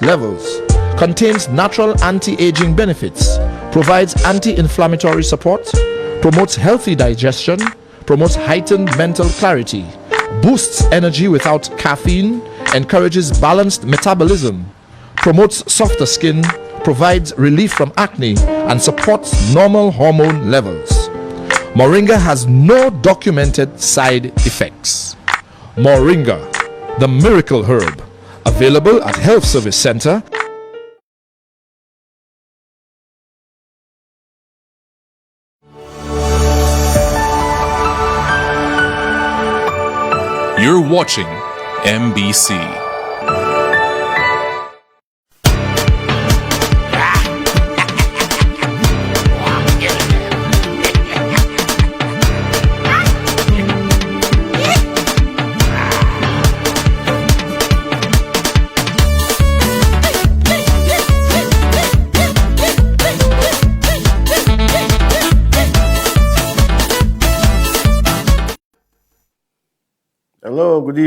levels, contains natural anti-aging benefits, provides anti-inflammatory support, promotes healthy digestion, promotes heightened mental clarity, boosts energy without caffeine, encourages balanced metabolism, promotes softer skin, provides relief from acne, and supports normal hormone levels. Moringa has no documented side effects. Moringa, the miracle herb, available at Health Service Center. You're watching MBC. Hello, good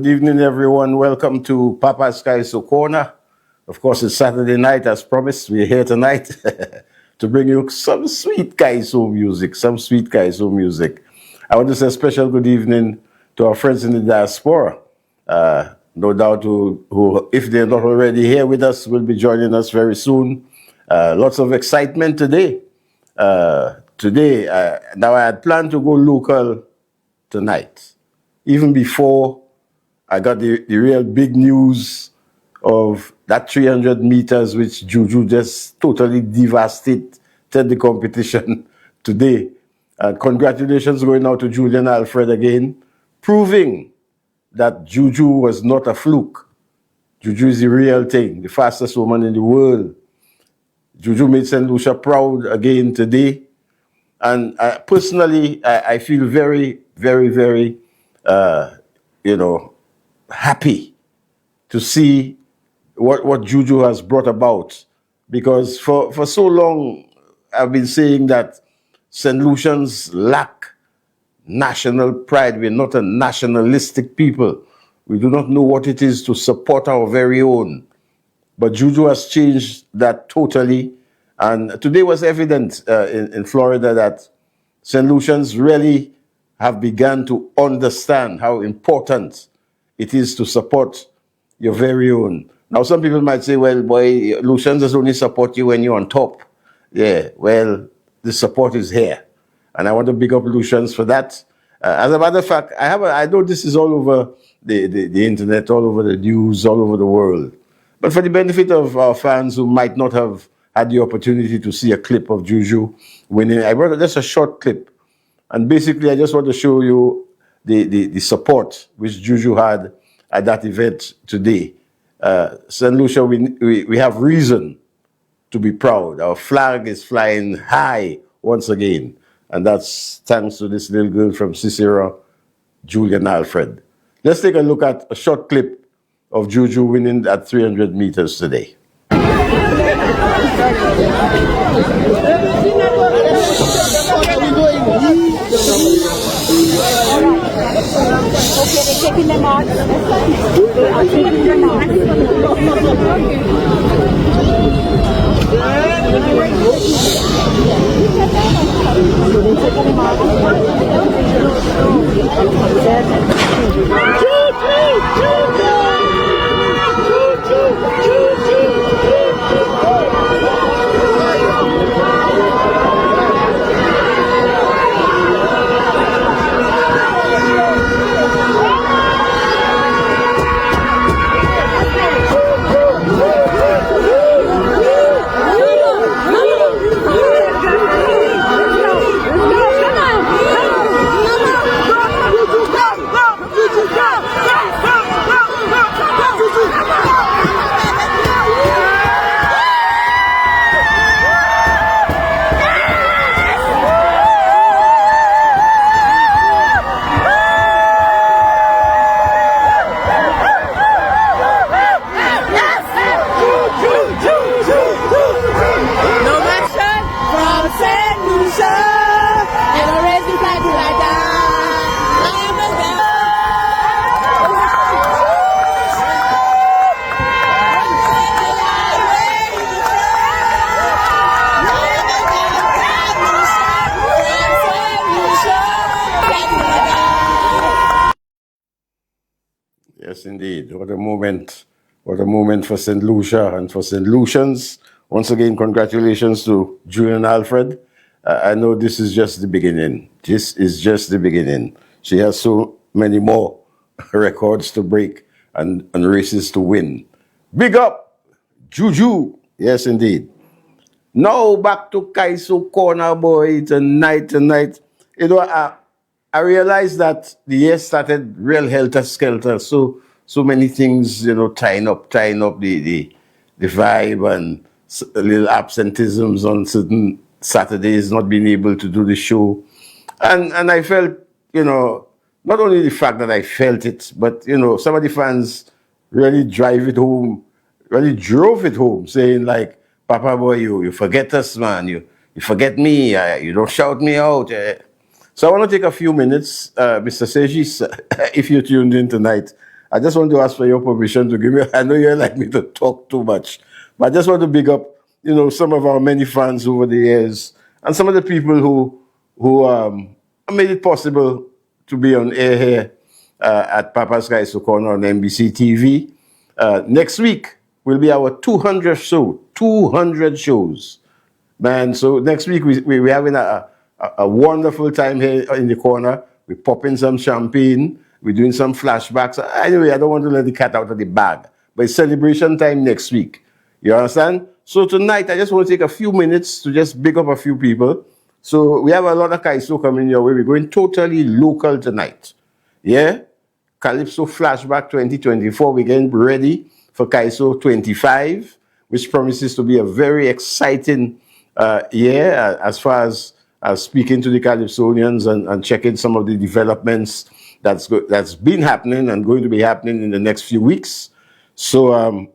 evening, everyone. Welcome to Papa's Kaiso Corner. Of course, it's Saturday night, as promised. We're here tonight to bring you some sweet Kaiso music, I want to say a special good evening to our friends in the diaspora. No doubt who, if they're not already here with us, will be joining us very soon. Lots of excitement today. Now I had planned to go local tonight, even before I got the real big news of that 300 meters, which Juju just totally devastated the competition today. Congratulations going out to Julian Alfred again, proving that Juju was not a fluke. Juju is the real thing, the fastest woman in the world. Juju made St. Lucia proud again today. And personally, I feel very, very, very happy to see what Juju has brought about. Because for so long, I've been saying that St. Lucians lack national pride. We're not a nationalistic people. We do not know what it is to support our very own. But Juju has changed that totally. And today was evident in Florida that St. Lucians really have begun to understand how important it is to support your very own. Now, some people might say, well, boy, Lucians just only support you when you're on top. Yeah, well, the support is here. And I want to big up Lucians for that. As a matter of fact, I know this is all over the internet, all over the news, all over the world. But for the benefit of our fans who might not have had the opportunity to see a clip of Juju winning, I brought just a short clip. And basically, I just want to show you the support which Juju had at that event today. St. Lucia, we have reason to be proud. Our flag is flying high once again. And that's thanks to this little girl from Cicero, Julian Alfred. Let's take a look at a short clip of Juju winning at 300 meters today. Okay, they're taking them out. They're taking them out. Come on. Yes, indeed. What a moment. What a moment for St. Lucia and for St. Lucians. Once again, congratulations to Julian Alfred. I know this is just the beginning. This is just the beginning. She has so many more records to break and races to win. Big up, Juju. Yes, indeed. Now back to Kaiso Corner, boy. Tonight. You know, I realized that the year started real helter-skelter. So many things, you know, tying up the vibe, and a little absenteeisms on certain Saturdays, not being able to do the show. And I felt, you know, not only the fact that I felt it, but, you know, some of the fans really really drove it home, saying like, Papa boy, you forget us, man. You forget me. You don't shout me out. So I want to take a few minutes, Mr. Sejis, if you tuned in tonight. I just want to ask for your permission to give me. I know you like me to talk too much, but I just want to big up, you know, some of our many fans over the years, and some of the people who made it possible to be on air here at Papa's Kaiso Corner on NBC TV. Next week will be our 200th show. 200 shows, man. So next week we're having a wonderful time here in the corner. We're popping some champagne. We're doing some flashbacks. Anyway, I don't want to let the cat out of the bag, but it's celebration time next week. You understand? So tonight, I just want to take a few minutes to just big up a few people. So we have a lot of Kaiso coming your way. We're going totally local tonight. Yeah? Calypso Flashback 2024. We're getting ready for Kaiso 25, which promises to be a very exciting year as far as speaking to the Calypsonians and checking some of the developments that's been happening and going to be happening in the next few weeks. So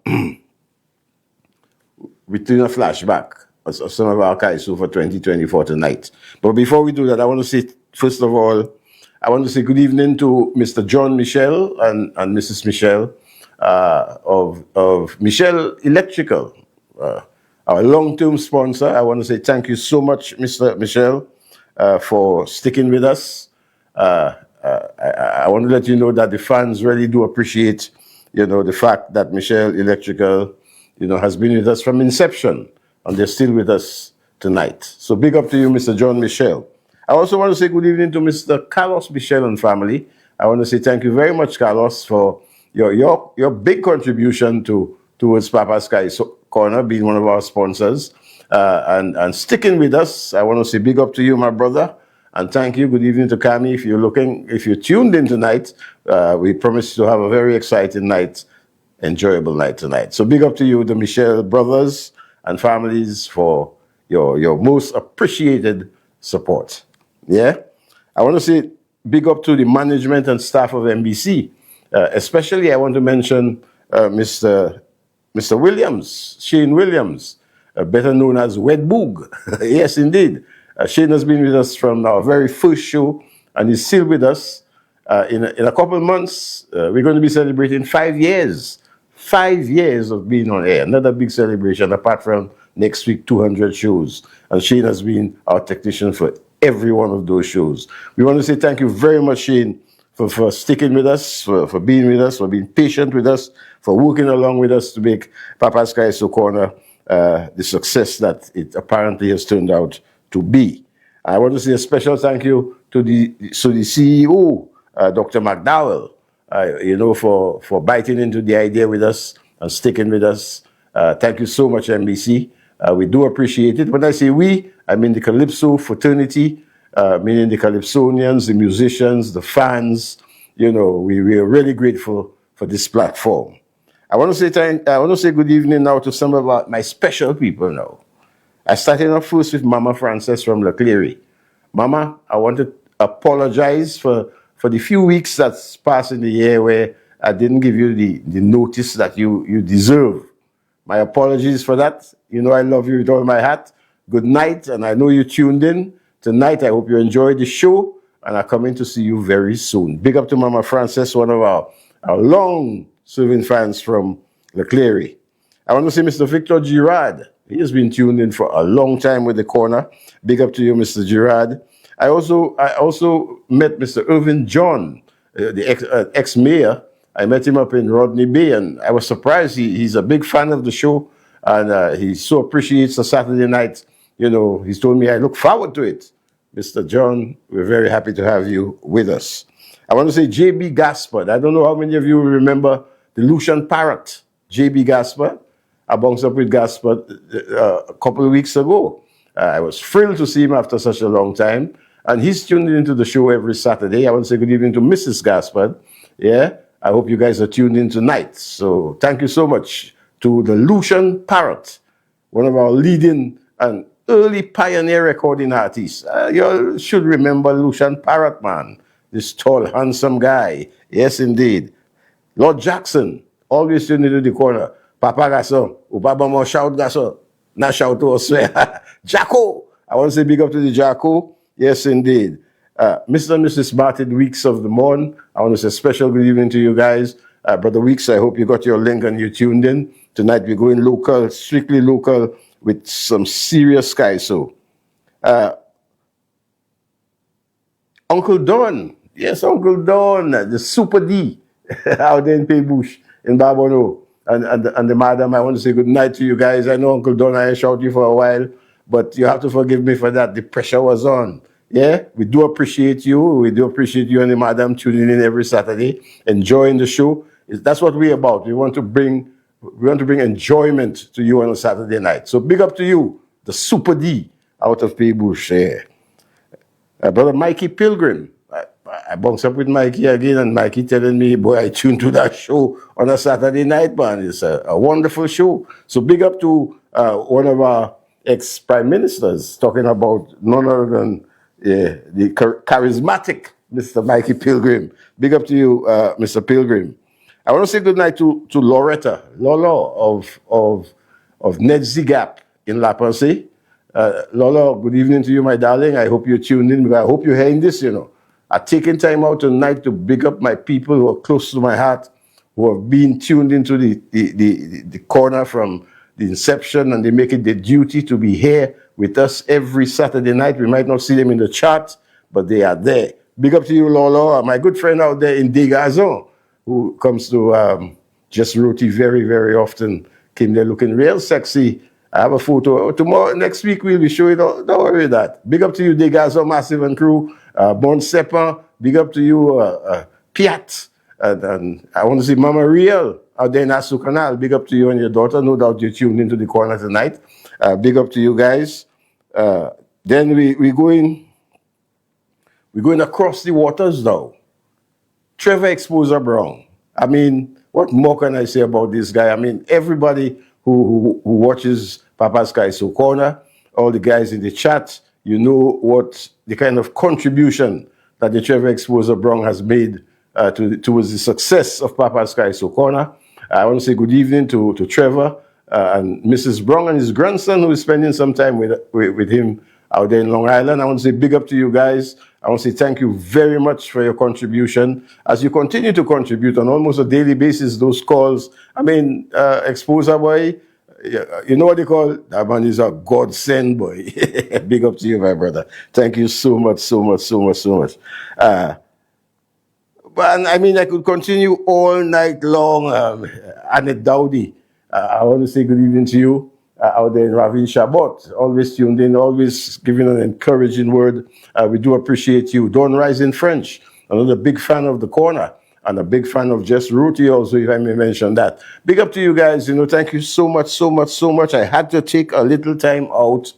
we're doing a flashback of some of our Kaiso for 2024 tonight. But before we do that, I want to say, first of all, I want to say good evening to Mr. John Michel and Mrs. Michel of Michel Electrical, our long-term sponsor. I want to say thank you so much, Mr. Michel, for sticking with us. I want to let you know that the fans really do appreciate, you know, the fact that Michel Electrical, you know, has been with us from inception, and they're still with us tonight. So big up to you, Mr. John Michel. I also want to say good evening to Mr. Carlos Michel and family. I want to say thank you very much, Carlos, for your big contribution towards Papa's Kaiso Corner, being one of our sponsors, and sticking with us. I want to say big up to you, my brother, and thank you. Good evening to Kami. If you're tuned in tonight, we promise to have a very exciting night, enjoyable night tonight. So big up to you, the Michel brothers and families, for your most appreciated support. Yeah, I want to say big up to the management and staff of NBC. Especially, I want to mention Mr. Williams, Shane Williams, better known as Wedboog. Yes, indeed. Shane has been with us from our very first show, and he's still with us. In a couple of months, we're going to be celebrating 5 years. 5 years of being on air. Another big celebration, apart from next week, 200 shows. And Shane has been our technician for every one of those shows. We want to say thank you very much, Shane, for sticking with us, for being with us, for being patient with us, for working along with us to make Papa's Kaiso Corner the success that it apparently has turned out to be. I want to say a special thank you to the CEO, Dr. McDowell, you know, for biting into the idea with us and sticking with us. Thank you so much, NBC. We do appreciate it. When I say we, I mean the Calypso fraternity, meaning the Calypsonians, the musicians, the fans. You know, we are really grateful for this platform. I want to say good evening now to some of my special people now. I started off first with Mama Frances from Leclerc. Mama, I want to apologize for the few weeks that's passed in the year where I didn't give you the notice that you deserve. My apologies for that. You know I love you with all my heart. Good night, and I know you tuned in. Tonight, I hope you enjoyed the show, and I'm coming to see you very soon. Big up to Mama Frances, one of our long-serving fans from Leclerc. I want to say Mr. Victor Girard. He has been tuned in for a long time with the corner. Big up to you, Mr. Girard. I also met Mr. Irvin John, the ex-mayor I met him up in Rodney Bay, and I was surprised. He's a big fan of the show, and he so appreciates the Saturday night. You know, he's told me I look forward to it. Mr. John, we're very happy to have you with us. I want to say J.B. Gaspard. I don't know how many of you remember the Lucian Parrot, J.B. Gaspard. I bounced up with Gaspard a couple of weeks ago. I was thrilled to see him after such a long time. And he's tuned into the show every Saturday. I want to say good evening to Mrs. Gaspard. Yeah, I hope you guys are tuned in tonight. So thank you so much to the Lucian Parrot, one of our leading and early pioneer recording artists. You all should remember Lucian Parrot, man. This tall, handsome guy. Yes, indeed. Lord Jackson, always tuned into the corner. Papa Gasso, Ubaba mo shout Gasso. Not shout to us. Jacko. I want to say big up to the Jacko. Yes, indeed. Mr. and Mrs. Martin Weeks of the Morn, I want to say special good evening to you guys. Brother Weeks, I hope you got your link and you tuned in. Tonight we're going local, strictly local, with some serious Kaiso. Uncle Don, yes, Uncle Don, the Super D, out there in Paybush, in Barbono. And the madam, I want to say good night to you guys. I know Uncle Don, I shot you for a while, but you have to forgive me for that. The pressure was on. Yeah, we do appreciate you. We do appreciate you and the madam tuning in every Saturday, enjoying the show. That's what we're about. We want to bring enjoyment to you on a Saturday night. So big up to you, the Super D out of Paybush. Yeah. Brother Mikey Pilgrim. I bounced up with Mikey again, and Mikey telling me, boy, I tuned to that show on a Saturday night, man. It's a wonderful show. So big up to one of our ex-prime ministers, talking about none other than the charismatic Mr. Mikey Pilgrim. Big up to you, Mr. Pilgrim. I want to say good night to Loretta, Lolo of Nedzi Gap in La Pensée. Lolo, good evening to you, my darling. I hope you're tuned in, because I hope you're hearing this, you know. I've taken time out tonight to big up my people who are close to my heart, who have been tuned into the corner from the inception, and they make it their duty to be here with us every Saturday night. We might not see them in the chat, but they are there. Big up to you, Lolo, my good friend out there in Degazon, who comes to Just Roti very, very often. Came there looking real sexy. I have a photo. Tomorrow, next week, we'll be showing. Don't worry about that. Big up to you, Degazon Massive and crew. Bon Sepa, big up to you, Piat. And I want to see Mama Riel out there in Asu Canal. Big up to you and your daughter. No doubt you're tuned into the corner tonight. Big up to you guys. Then we're going across the waters now. Trevor Exposer Brown. I mean, what more can I say about this guy? I mean, everybody who watches Papa's Kaiso Corner, all the guys in the chat, you know what the kind of contribution that the Trevor Exposer Brown has made towards the success of Papa's Kaiso Corner. I want to say good evening to Trevor and Mrs. Brown and his grandson, who is spending some time with him out there in Long Island. I want to say big up to you guys. I want to say thank you very much for your contribution. As you continue to contribute on almost a daily basis, those calls, I mean, Exposer Boy, you know what they call that man is a godsend, boy. Big up to you, my brother. Thank you so much, so much, so much, so much. But I mean, I could continue all night long. Annette Dowdy, I want to say good evening to you out there in Ravin Shabbat. Always tuned in, always giving an encouraging word. We do appreciate you. Don't Rise in French, another big fan of the corner. And a big fan of Just Roti also, if I may mention that. Big up to you guys. You know, thank you so much, so much, so much. I had to take a little time out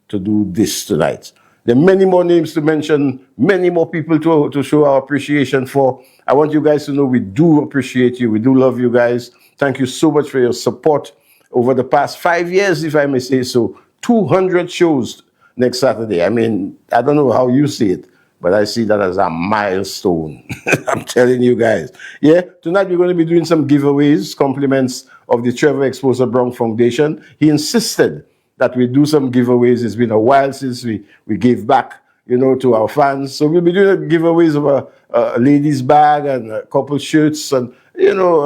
to do this tonight. There are many more names to mention, many more people to show our appreciation for. I want you guys to know we do appreciate you. We do love you guys. Thank you so much for your support over the past 5 years, if I may say so. 200 shows next Saturday. I mean, I don't know how you see it, but I see that as a milestone. I'm telling you guys. Yeah, tonight we're going to be doing some giveaways, compliments of the Trevor Exposer Brown Foundation. He insisted that we do some giveaways. It's been a while since we gave back, you know, to our fans. So we'll be doing giveaways of a ladies' bag and a couple shirts, and, you know,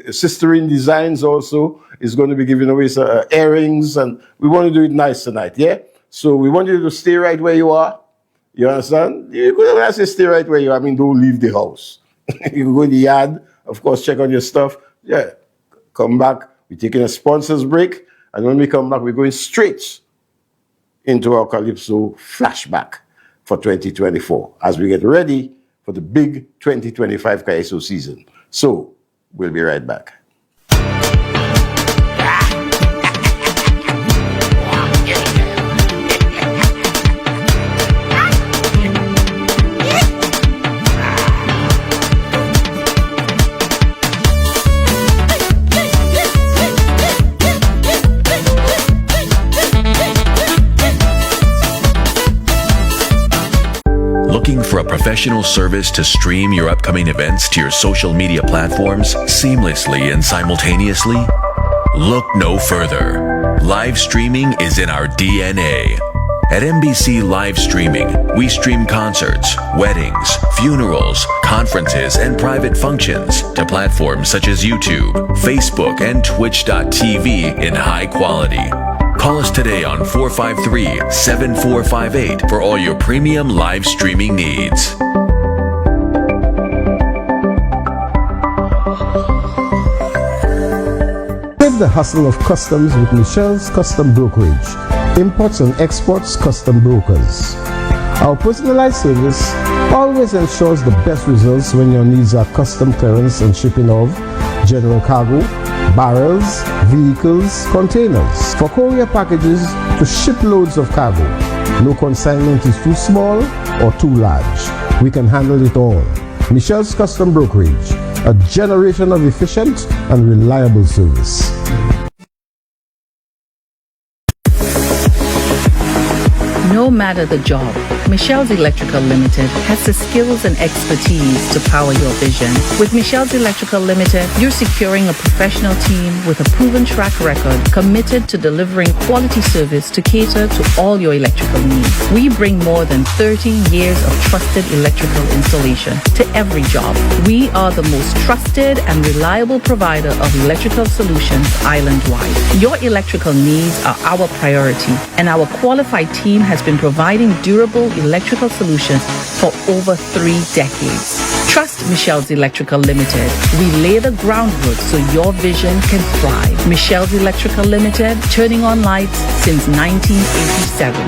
Sistering Designs also is going to be giving away some earrings, and we want to do it nice tonight, yeah? So we want you to stay right where you are. You understand? When I say stay right where you are, I mean, don't leave the house. You can go in the yard Of course, check on your stuff. Yeah, come back. We're taking a sponsors break. And when we come back, we're going straight into our Calypso flashback for 2024 as we get ready for the big 2025 Kaiso season. So, we'll be right back. Looking for a professional service to stream your upcoming events to your social media platforms seamlessly and simultaneously? Look no further. Live streaming is in our DNA. At MBC Live Streaming, we stream concerts, weddings, funerals, conferences, and private functions to platforms such as YouTube, Facebook, and Twitch.tv in high quality. Call us today on 453-7458 for all your premium live streaming needs. Live the hustle of customs with Michelle's Custom Brokerage, imports and exports custom brokers. Our personalized service always ensures the best results when your needs are custom clearance and shipping of general cargo, barrels, vehicles, containers. For courier packages to ship loads of cargo, no consignment is too small or too large. We can handle it all. Michelle's Custom Brokerage, a generation of efficient and reliable service. No matter the job, Michelle's Electrical Limited has the skills and expertise to power your vision. With Michelle's Electrical Limited, you're securing a professional team with a proven track record committed to delivering quality service to cater to all your electrical needs. We bring more than 13 years of trusted electrical installation to every job. We are the most trusted and reliable provider of electrical solutions island-wide. Your electrical needs are our priority, and our qualified team has been providing durable electrical solutions for over 3 decades. Trust Michelle's Electrical Limited. We lay the groundwork so your vision can thrive. Michelle's Electrical Limited, turning on lights since 1987.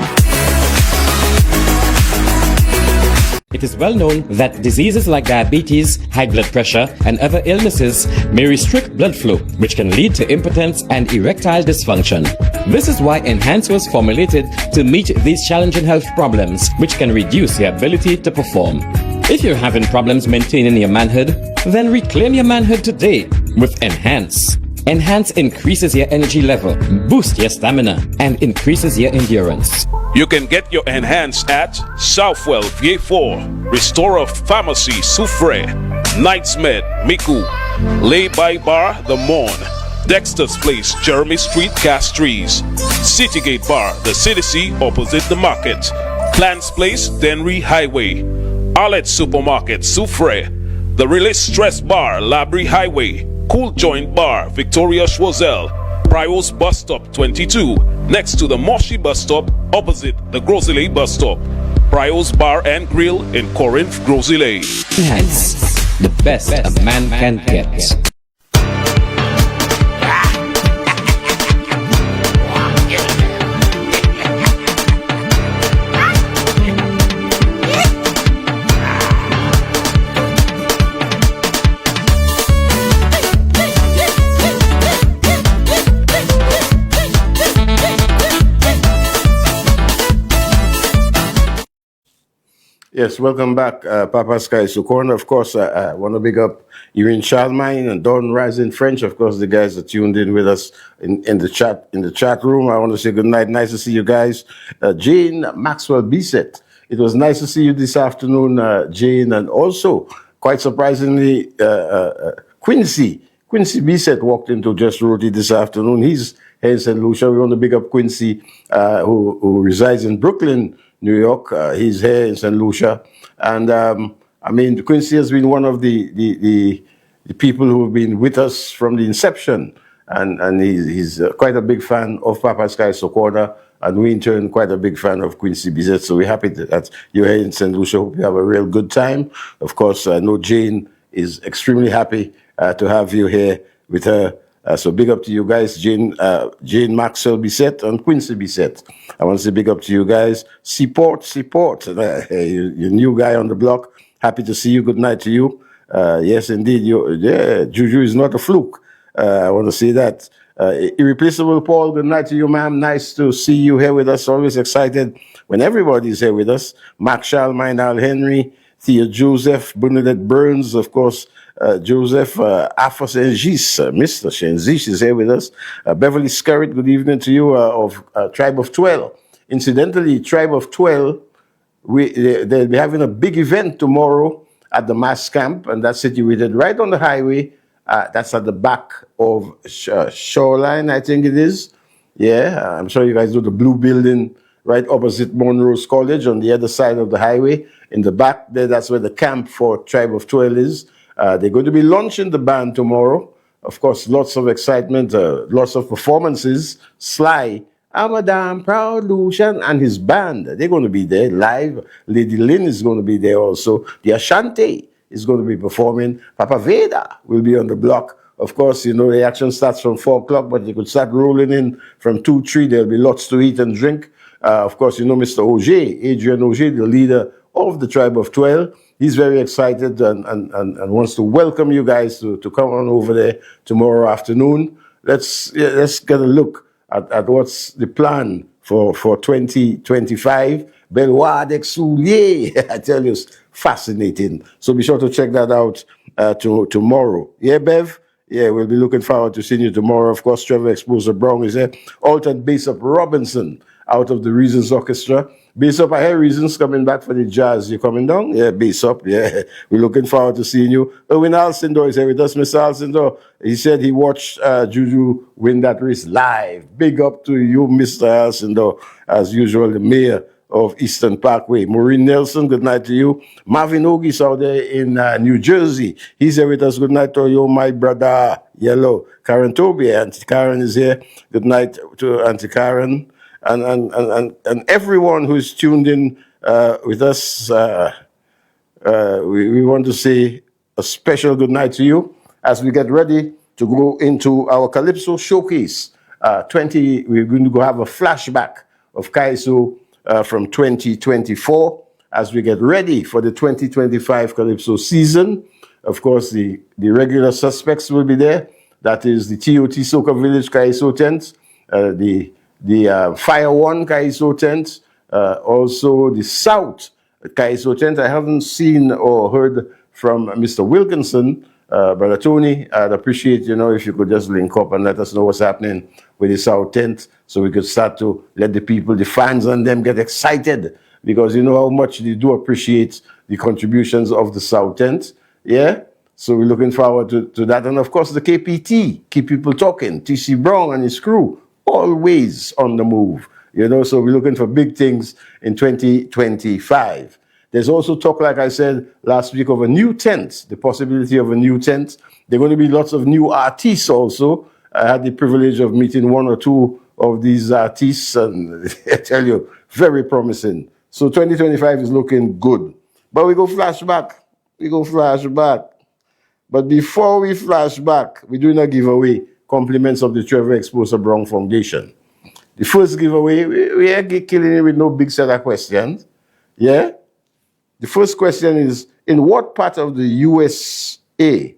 It is well known that diseases like diabetes, high blood pressure, and other illnesses may restrict blood flow, which can lead to impotence and erectile dysfunction. This is why Enhance was formulated to meet these challenging health problems, which can reduce your ability to perform. If you're having problems maintaining your manhood, then reclaim your manhood today with Enhance. Enhance increases your energy level, boosts your stamina, and increases your endurance. You can get your Enhance at Southwell VA4, Restorer Pharmacy Soufre, Knights Med Miku, Lay by Bar The Morn, Dexter's Place Jeremy Street Castries, Citygate Bar The City opposite the market, Clans Place Denry Highway, Arlette Supermarket Soufre, The Release Stress Bar Labrie Highway, Cool Joint Bar Victoria Schwazel, Prios Bus Stop 22, next to the Moshi Bus Stop, opposite the Grosile Bus Stop. Prios Bar and Grill in Corinth, Grosile. Enhance, the best a man can get. Yes, welcome back, Papa Sky Corner. Of course, I want to big up Irene Charlemagne and Don Rising French. Of course, the guys are tuned in with us in the chat room. I want to say good night. Nice to see you guys. Jane Maxwell Bisset. It was nice to see you this afternoon, Jane, and also quite surprisingly, Quincy Bisset walked into Just Roti this afternoon. He's here in St. Lucia. We want to big up Quincy, who resides in Brooklyn, New York. He's here in St. Lucia. And I mean, Quincy has been one of the people who have been with us from the inception. And he's quite a big fan of Papa Sky Socorda. And we, in turn, quite a big fan of Quincy Bizet. So we're happy that you're here in St. Lucia. Hope you have a real good time. Of course, I know Jane is extremely happy to have you here with her. So big up to you guys, Jane Maxwell Bissett and Quincy Bissett. I want to say big up to you guys. Support. You new guy on the block. Happy to see you. Good night to you. Yes, indeed. Juju is not a fluke. I want to say that. Irreplaceable Paul, good night to you, ma'am. Nice to see you here with us. Always excited when everybody's here with us. Mark Charles, Minal Henry, Thea Joseph, Bernadette Burns, of course, Joseph, Afos Engis, Mr. Shenzis is here with us. Beverly Scarrett, good evening to you, of Tribe of 12. Incidentally, Tribe of 12, they'll be having a big event tomorrow at the mass camp, and that's situated right on the highway. That's at the back of Shoreline, I think it is. Yeah, I'm sure you guys know the blue building right opposite Monroe's College on the other side of the highway. In the back there, that's where the camp for Tribe of 12 is. They're going to be launching the band tomorrow. Of course, lots of excitement, lots of performances. Sly, Amadam, Proud Lucian, and his band, they're going to be there live. Lady Lynn is going to be there also. The Ashante is going to be performing. Papa Veda will be on the block. Of course, you know, the action starts from 4 o'clock, but you could start rolling in from 2, 3. There'll be lots to eat and drink. Of course, you know Mr. Auger, Adrian Auger, the leader of the Tribe of 12. He's very excited and wants to welcome you guys to come on over there tomorrow afternoon. Let's get a look at what's the plan for 2025. Belvoir d'Exoulier, I tell you, it's fascinating. So be sure to check that out tomorrow. Yeah, Bev? Yeah, we'll be looking forward to seeing you tomorrow. Of course, Trevor Exposer Brown is there. Alton Bass-Up Robinson out of the Reasons Orchestra. Bass-Up, I hear Reasons coming back for the jazz. You coming down? Yeah, Bass-Up, yeah. We're looking forward to seeing you. Erwin Alcindor is here with us. Mr. Alcindor, he said he watched Juju win that race live. Big up to you, Mr. Alcindor, as usual, the mayor of Eastern Parkway. Maureen Nelson, good night to you. Marvin Ogis out there in New Jersey. He's here with us. Good night to you, my brother, Yellow. Karen Toby, Auntie Karen is here. Good night to Auntie Karen. And everyone who's tuned in with us. We want to say a special good night to you as we get ready to go into our Calypso Showcase. We're going to go have a flashback of Kaiso from 2024 as we get ready for the 2025 Calypso season. Of course, the regular suspects will be there. That is the TOT Soca Village Kaiso tent, the Fire One Kaiso tent, also the South Kaiso tent. I haven't seen or heard from Mr. Wilkinson. Brother Tony, I'd appreciate, if you could just link up and let us know what's happening with the South tent so we could start to let the people, the fans and them get excited because you know how much they do appreciate the contributions of the South tent. Yeah? So we're looking forward to that. And of course, the KPT, Keep People Talking, TC Brown and his crew, always on the move. So we're looking for big things in 2025. There's also talk, like I said last week, of a new tent, the possibility of a new tent. There are going to be lots of new artists also. I had the privilege of meeting 1 or 2 of these artists, and I tell you, very promising. So 2025 is looking good. But we go flashback. But before we flash back, we're doing a giveaway, compliments of the Trevor Exposer Brown Foundation. The first giveaway, we are killing it with no big set of questions. Yeah? The first question is, in what part of the USA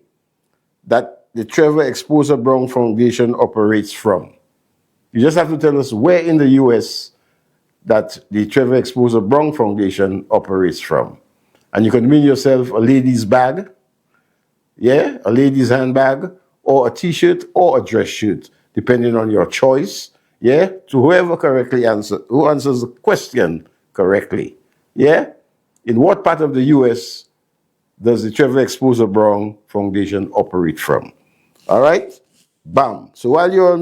that the Trevor Exposer Brown Foundation operates from? You just have to tell us where in the US that the Trevor Exposer Brown Foundation operates from. And you can win yourself a lady's bag, yeah, a lady's handbag, or a t-shirt or a dress shirt, depending on your choice, yeah, to whoever who answers the question correctly, yeah? In what part of the U.S. does the Trevor Exposer Brown Foundation operate from? All right? Bam. So while you're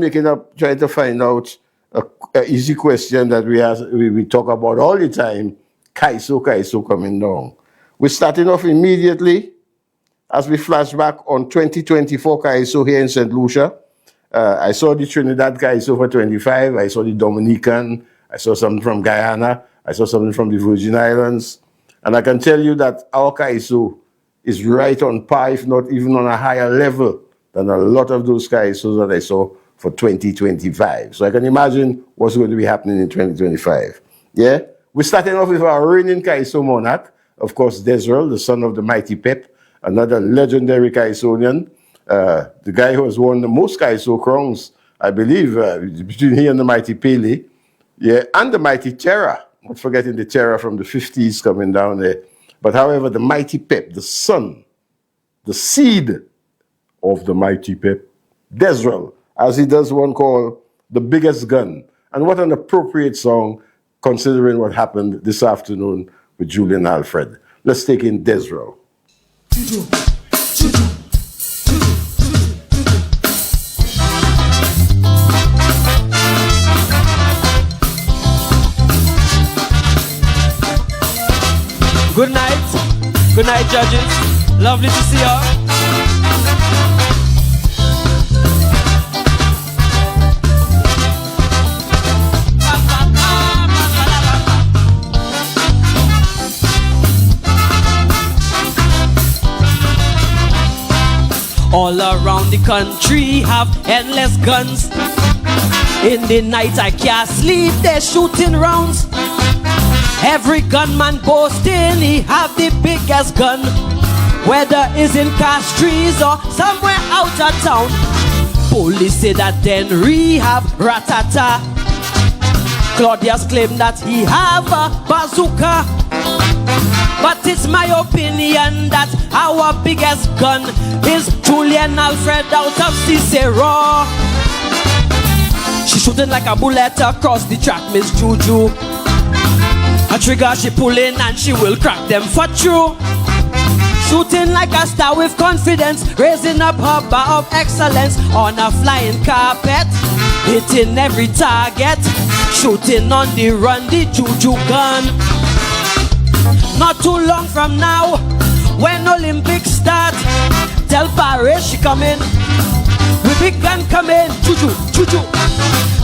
trying to find out an easy question that we talk about all the time, Kaiso coming down. We're starting off immediately as we flash back on 2024 Kaiso here in St. Lucia. I saw the Trinidad Kaiso for 25. I saw the Dominican. I saw something from Guyana. I saw something from the Virgin Islands. And I can tell you that our Kaiso is right on par, if not even on a higher level than a lot of those Kaisos that I saw for 2025. So I can imagine what's going to be happening in 2025. Yeah? We're starting off with our reigning Kaiso monarch, of course, Desrel, the son of the mighty Pep, another legendary Kaisonian, the guy who has won the most Kaiso crowns, I believe, between he and the mighty Pele, yeah, and the mighty Terra. Not forgetting the Terra from the 50s coming down there. But however, the mighty Pep, the son, the seed of the mighty Pep, Desrel, as he does one called The Biggest Gun. And what an appropriate song considering what happened this afternoon with Julian Alfred. Let's take in Desrel. Good night. Good night, judges. Lovely to see y'all. All around the country have endless guns. In the night I can't sleep, they're shooting rounds. Every gunman boasting he have the biggest gun, whether it's in Castries or somewhere out of town. Police say that Henry have ratata. Claudius claim that he have a bazooka. But it's my opinion that our biggest gun is Julian Alfred out of Cicero. She shooting like a bullet across the track, Miss Juju. A trigger she pulling and she will crack them for true. Shooting like a star with confidence, raising up her bar of excellence on a flying carpet, hitting every target, shooting on the run, the Juju gun. Not too long from now, when Olympics start, tell Paris she coming, with big gun coming, Juju, Juju.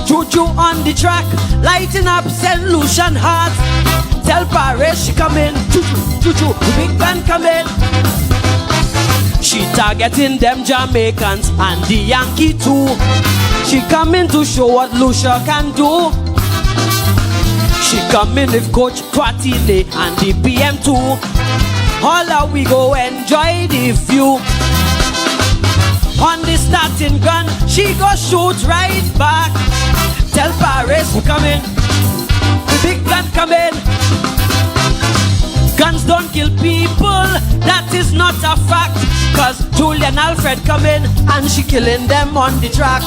Juju on the track, lighting up St. Lucian heart. Tell Paris she coming, Juju, Juju, big band coming. She targeting them Jamaicans and the Yankee too. She coming to show what Lucia can do. She coming with Coach Twatile and the PM2. All out we go enjoy the view. On the starting gun, she go shoot right back. Tell Paris we coming, the big gun coming. Guns don't kill people, that is not a fact. Cause Julian Alfred coming and she killing them on the track.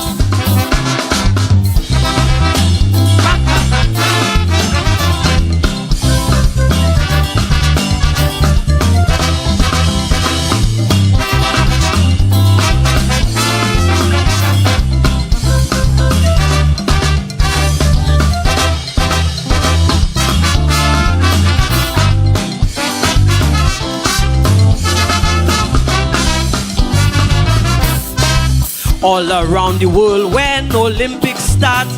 All around the world when Olympics start,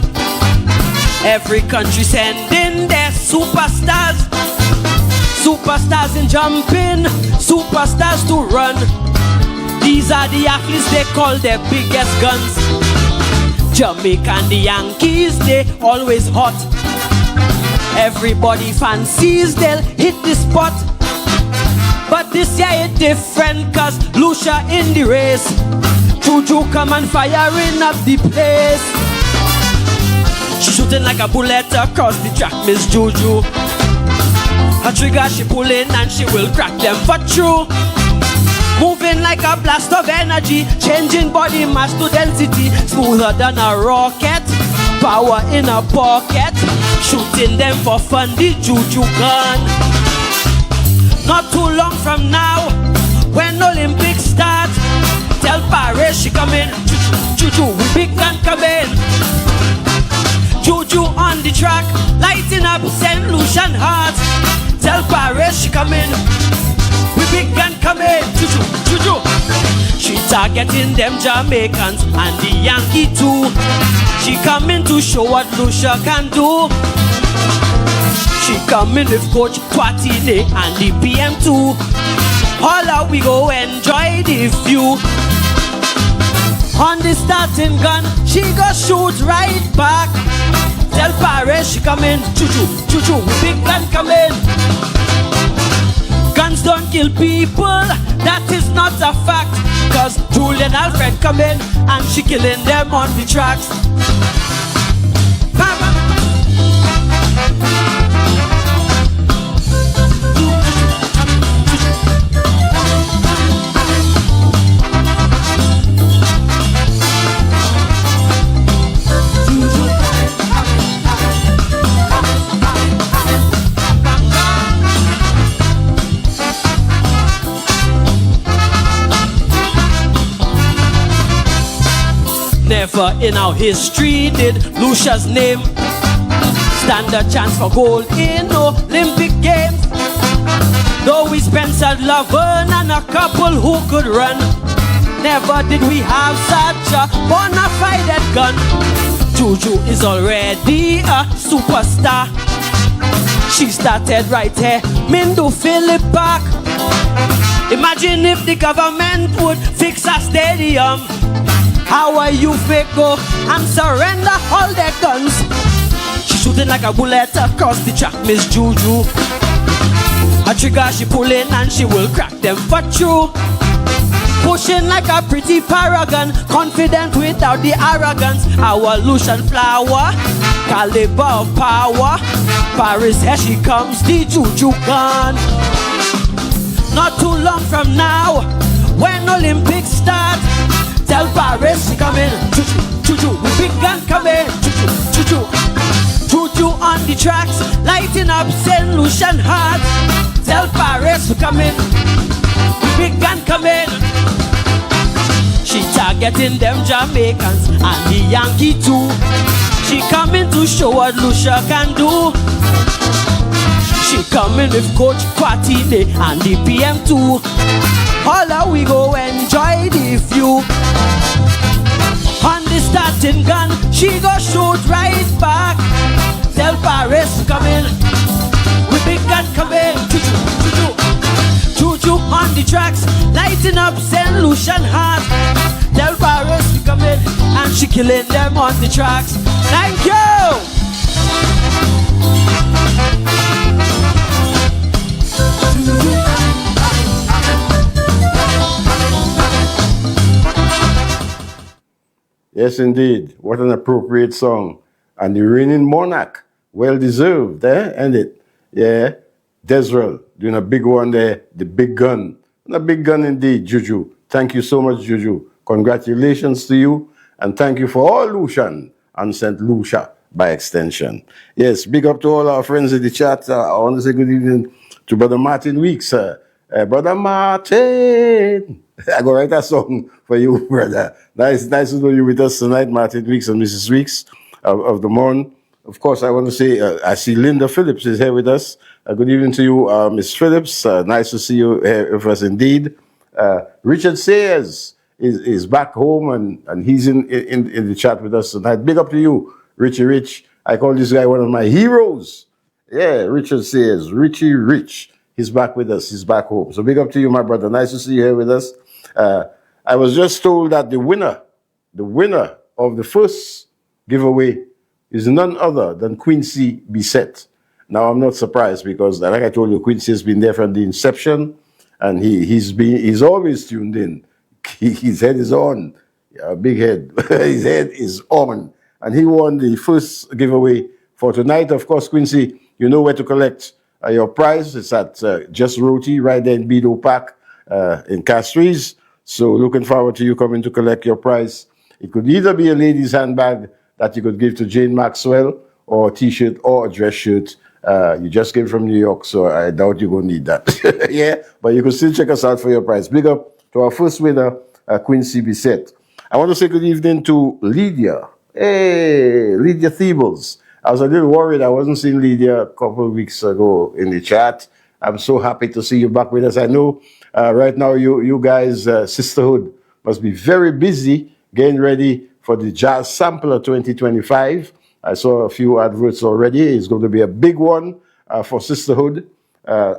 every country sending their superstars. Superstars in jumping, superstars to run. These are the athletes they call their biggest guns. Jamaica and the Yankees, they always hot. Everybody fancies they'll hit the spot. But this year it's different cause Lucia in the race. Juju come and firing up the place. She shooting like a bullet across the track, Miss Juju. Her trigger she pulling and she will crack them for true. Moving like a blast of energy, changing body mass to density, smoother than a rocket, power in a pocket, shooting them for fun, the Juju gun. Not too long from now, when Olympics start, tell Paris she coming, Juju, with big gun coming. Juju on the track, lighting up St. Lucian heart. Tell Paris she coming, with big gun coming, Juju, Juju. She targeting them Jamaicans and the Yankee too. She coming to show what Lucia can do. She coming with Coach Twatile and the PM2. Holla, we go enjoy the view. On the starting gun, she go shoot right back. Tell Paris she come in, choo-choo, choo-choo, big gun come in. Guns don't kill people, that is not a fact. Cause Julian Alfred come in and she killing them on the tracks. Never in our history did Lucia's name stand a chance for gold in Olympic Games. Though we Spencer Lovern and a couple who could run, never did we have such a bona fide gun. Juju is already a superstar. She started right here, Mindu Philip Park. Imagine if the government would fix a stadium. How are you fake go and surrender all their guns? She shooting like a bullet across the track, Miss Juju. A trigger she pulling and she will crack them for true. Pushing like a pretty paragon, confident without the arrogance. Our Lucian flower, caliber of power. Paris, here she comes, the Juju gun. Not too long from now, when Olympics start, tell Paris she come in, choo-choo, big gun come in, choo-choo, choo-choo on the tracks, lighting up St. Lucian heart. Tell Paris to come in, big gun come in. She targeting them Jamaicans and the Yankee too. She coming to show what Lucia can do. She coming with Coach Kwatine and the PM too. Holla, we go enjoy the view. On the starting gun, she go shoot right back. Tell Paris to come in, with big gun come in. Choo-choo, choo-choo, choo-choo on the tracks, lighting up St. Lucian heart. Tell Paris to come in, and she killing them on the tracks. Thank you. Yes, indeed. What an appropriate song. And the reigning monarch, well deserved, End it. Yeah. Desrel doing a big one there, the big gun. And a big gun indeed, Juju. Thank you so much, Juju. Congratulations to you. And thank you for all Lucian and St. Lucia by extension. Yes, big up to all our friends in the chat. I want to say good evening to Brother Martin Weeks. Brother Martin. I go write a song for you, brother. Nice to know you with us tonight, Martin Weeks and Mrs. Weeks of the morn. Of course, I want to say, I see Linda Phillips is here with us. Good evening to you, Miss Phillips. Nice to see you here with us indeed. Richard Sayers is back home and he's in the chat with us tonight. Big up to you, Richie Rich. I call this guy one of my heroes. Yeah, Richard Sayers, Richie Rich. He's back with us. He's back home. So big up to you, my brother. Nice to see you here with us. I was just told that the winner of the first giveaway is none other than Quincy Bissett. Now, I'm not surprised because, like I told you, Quincy has been there from the inception, and he's always tuned in. His head is on. Yeah, big head. His head is on. And he won the first giveaway for tonight. Of course, Quincy, you know where to collect your prize. It's at Just Roti right there in Bedo Park in Castries. So looking forward to you coming to collect your prize. It could either be a lady's handbag that you could give to Jane Maxwell, or a t-shirt or a dress shirt. You just came from New York, so I doubt you're going to need that. Yeah, but you can still check us out for your prize. Big up to our first winner, Quincy Bissett. I want to say good evening to Lydia. Hey, Lydia Theebles. I was a little worried I wasn't seeing Lydia a couple of weeks ago in the chat. I'm so happy to see you back with us. I know right now you guys, Sisterhood, must be very busy getting ready for the Jazz Sampler 2025. I saw a few adverts already. It's going to be a big one for Sisterhood.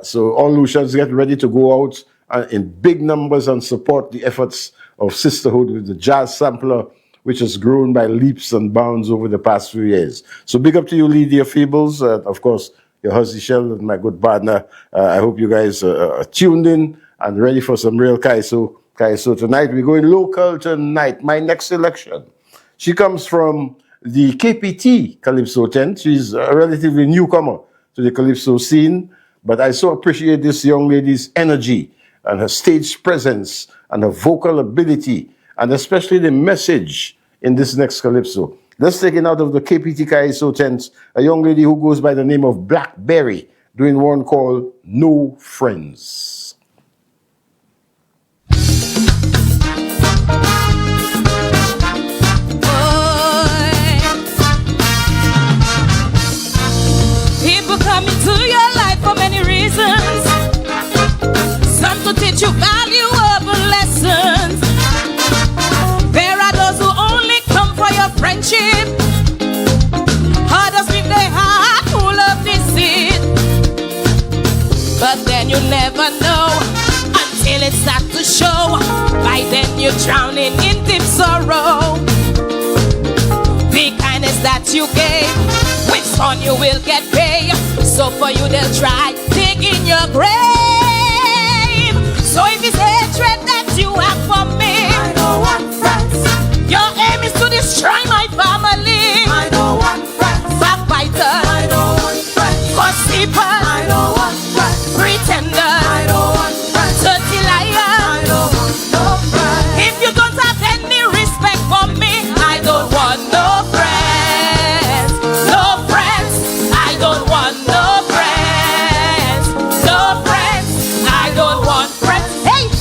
So all Lucians get ready to go out in big numbers and support the efforts of sisterhood with the jazz sampler, which has grown by leaps and bounds over the past few years. So big up to you, Lydia Feebles, of course, your husband Shell and my good partner. I hope you guys are tuned in and ready for some real Kaiso. Kaiso tonight. We're going local tonight. My next selection. She comes from the KPT Calypso tent. She's a relatively newcomer to the Calypso scene, but I so appreciate this young lady's energy and her stage presence and her vocal ability, and especially the message in this next Calypso. Let's take it out of the KPT Kaiso tent, a young lady who goes by the name of Blackberry, doing one called No Friends. People come into your life for many reasons. Some to teach you valuable lessons. There are those who only come for your friendship. Others with their heart full of deceit. But then you never know until it starts to show. By then you're drowning in deep sorrow. The kindness that you gave, with son you will get paid. So for you they'll try digging your grave. So if it's hatred that you have for me, I don't want friends. Your aim is to destroy my family. I don't want friends. Backbiters, I don't want friends. Gossipers, I don't want friends. Pretenders, I don't want friends. Dirty liars, I don't want no friends. If you don't have any respect for me, I don't want no friends. No friends, I don't want no friends. No friends, I don't want friends. Hey!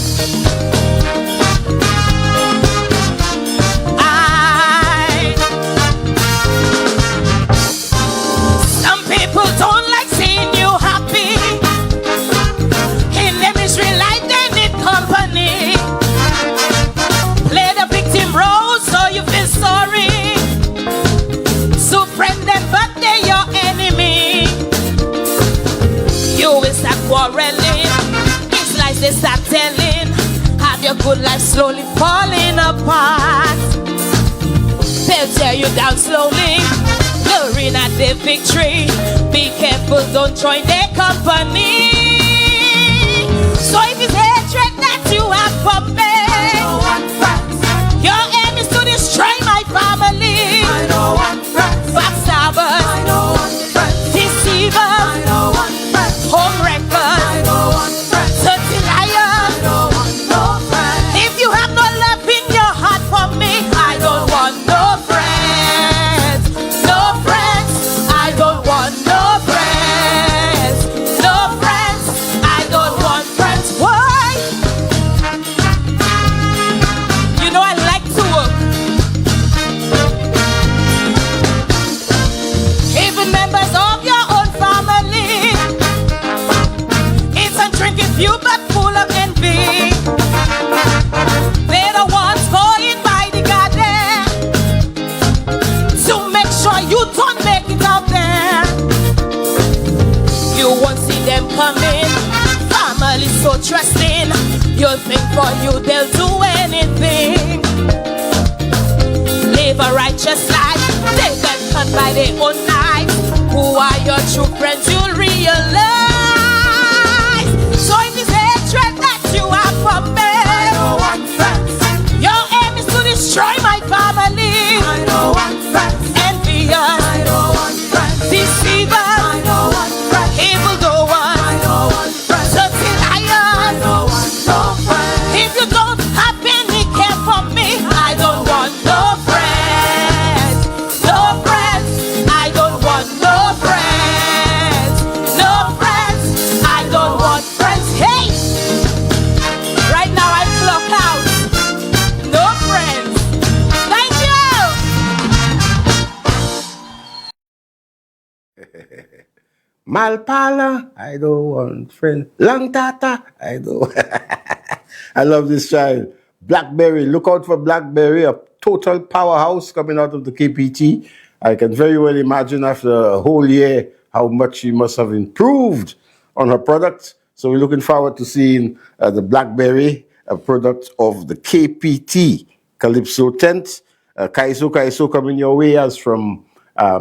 Some people don't like seeing you happy. In their misery life they need company. Play the victim role so you feel sorry. So friend them but they're your enemy. You will start quarreling. It's like they start telling. Have your good life slowly falling apart. They'll tear you down slowly. Luring at their victory. Be careful, don't join their company. So if it's hatred that you have for me, I don't want friends. Your aim is to destroy my family. I don't want friends. Backstabbers, I don't want friends. Deceivers, I don't want friends. Home wreckers, I don't want friends. Dirty liars, I don't want no friends. If you have no love in your heart for me, I don't want no friends. No friends, I don't want no friends. No friends, I don't want friends. Why? You know I like to work. Even members of your own family. It's a drinking few but full of envy. They're the ones going by the garden to make sure you don't make it out there. You won't see them coming. Family so trusting. You'll think for you they'll do anything. Live a righteous life. They get cut by their own knives. Who are your true friends? You'll realize. So if it's hatred that you have for me, I don't want friends. Your aim is to destroy my family. I don't want friends. Envious, I don't want friends. Deceivers, I don't want friends. Evildoers, I don't want friends. Dirty liars, I don't want no friends. If you don't have any care for me, I don't want no friends. No friends, I don't want no friends. No friends, I don't want friends. Hey! Right now I clock out. No friends. Thank you. Malpala, I don't want friends. Lang Tata, I don't. I love this child. Blackberry, look out for Blackberry, a total powerhouse coming out of the KPT. I can very well imagine after a whole year how much she must have improved on her product. So we're looking forward to seeing the Blackberry, a product of the KPT, Calypso tent. Kaiso coming your way as from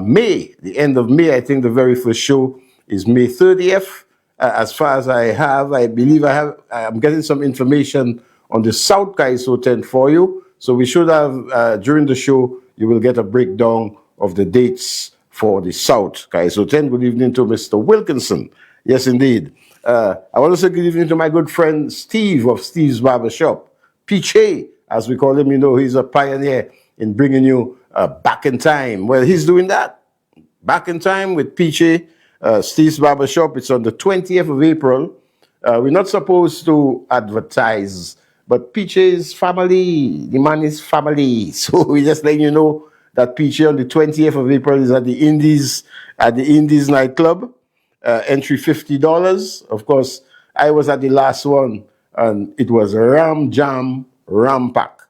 May, the end of May. I think the very first show is May 30th. As far as I believe I'm getting some information on the South Kaiso tent for you. So we should have, during the show, you will get a breakdown of the dates for the South Kaiso tent. Good evening to Mr. Wilkinson. Yes, indeed. I want to say good evening to my good friend Steve of Steve's Barbershop. Piche, as we call him, you know, he's a pioneer in bringing you back in time. Well, he's doing that. Back in time with Piche, Steve's Barbershop. It's on the 20th of April. We're not supposed to advertise, but Piche's family, the man is family. So we just letting you know that Piche on the 20th of April is at the Indies nightclub. Entry $50. Of course, I was at the last one, and it was Ram Jam Ram Pack.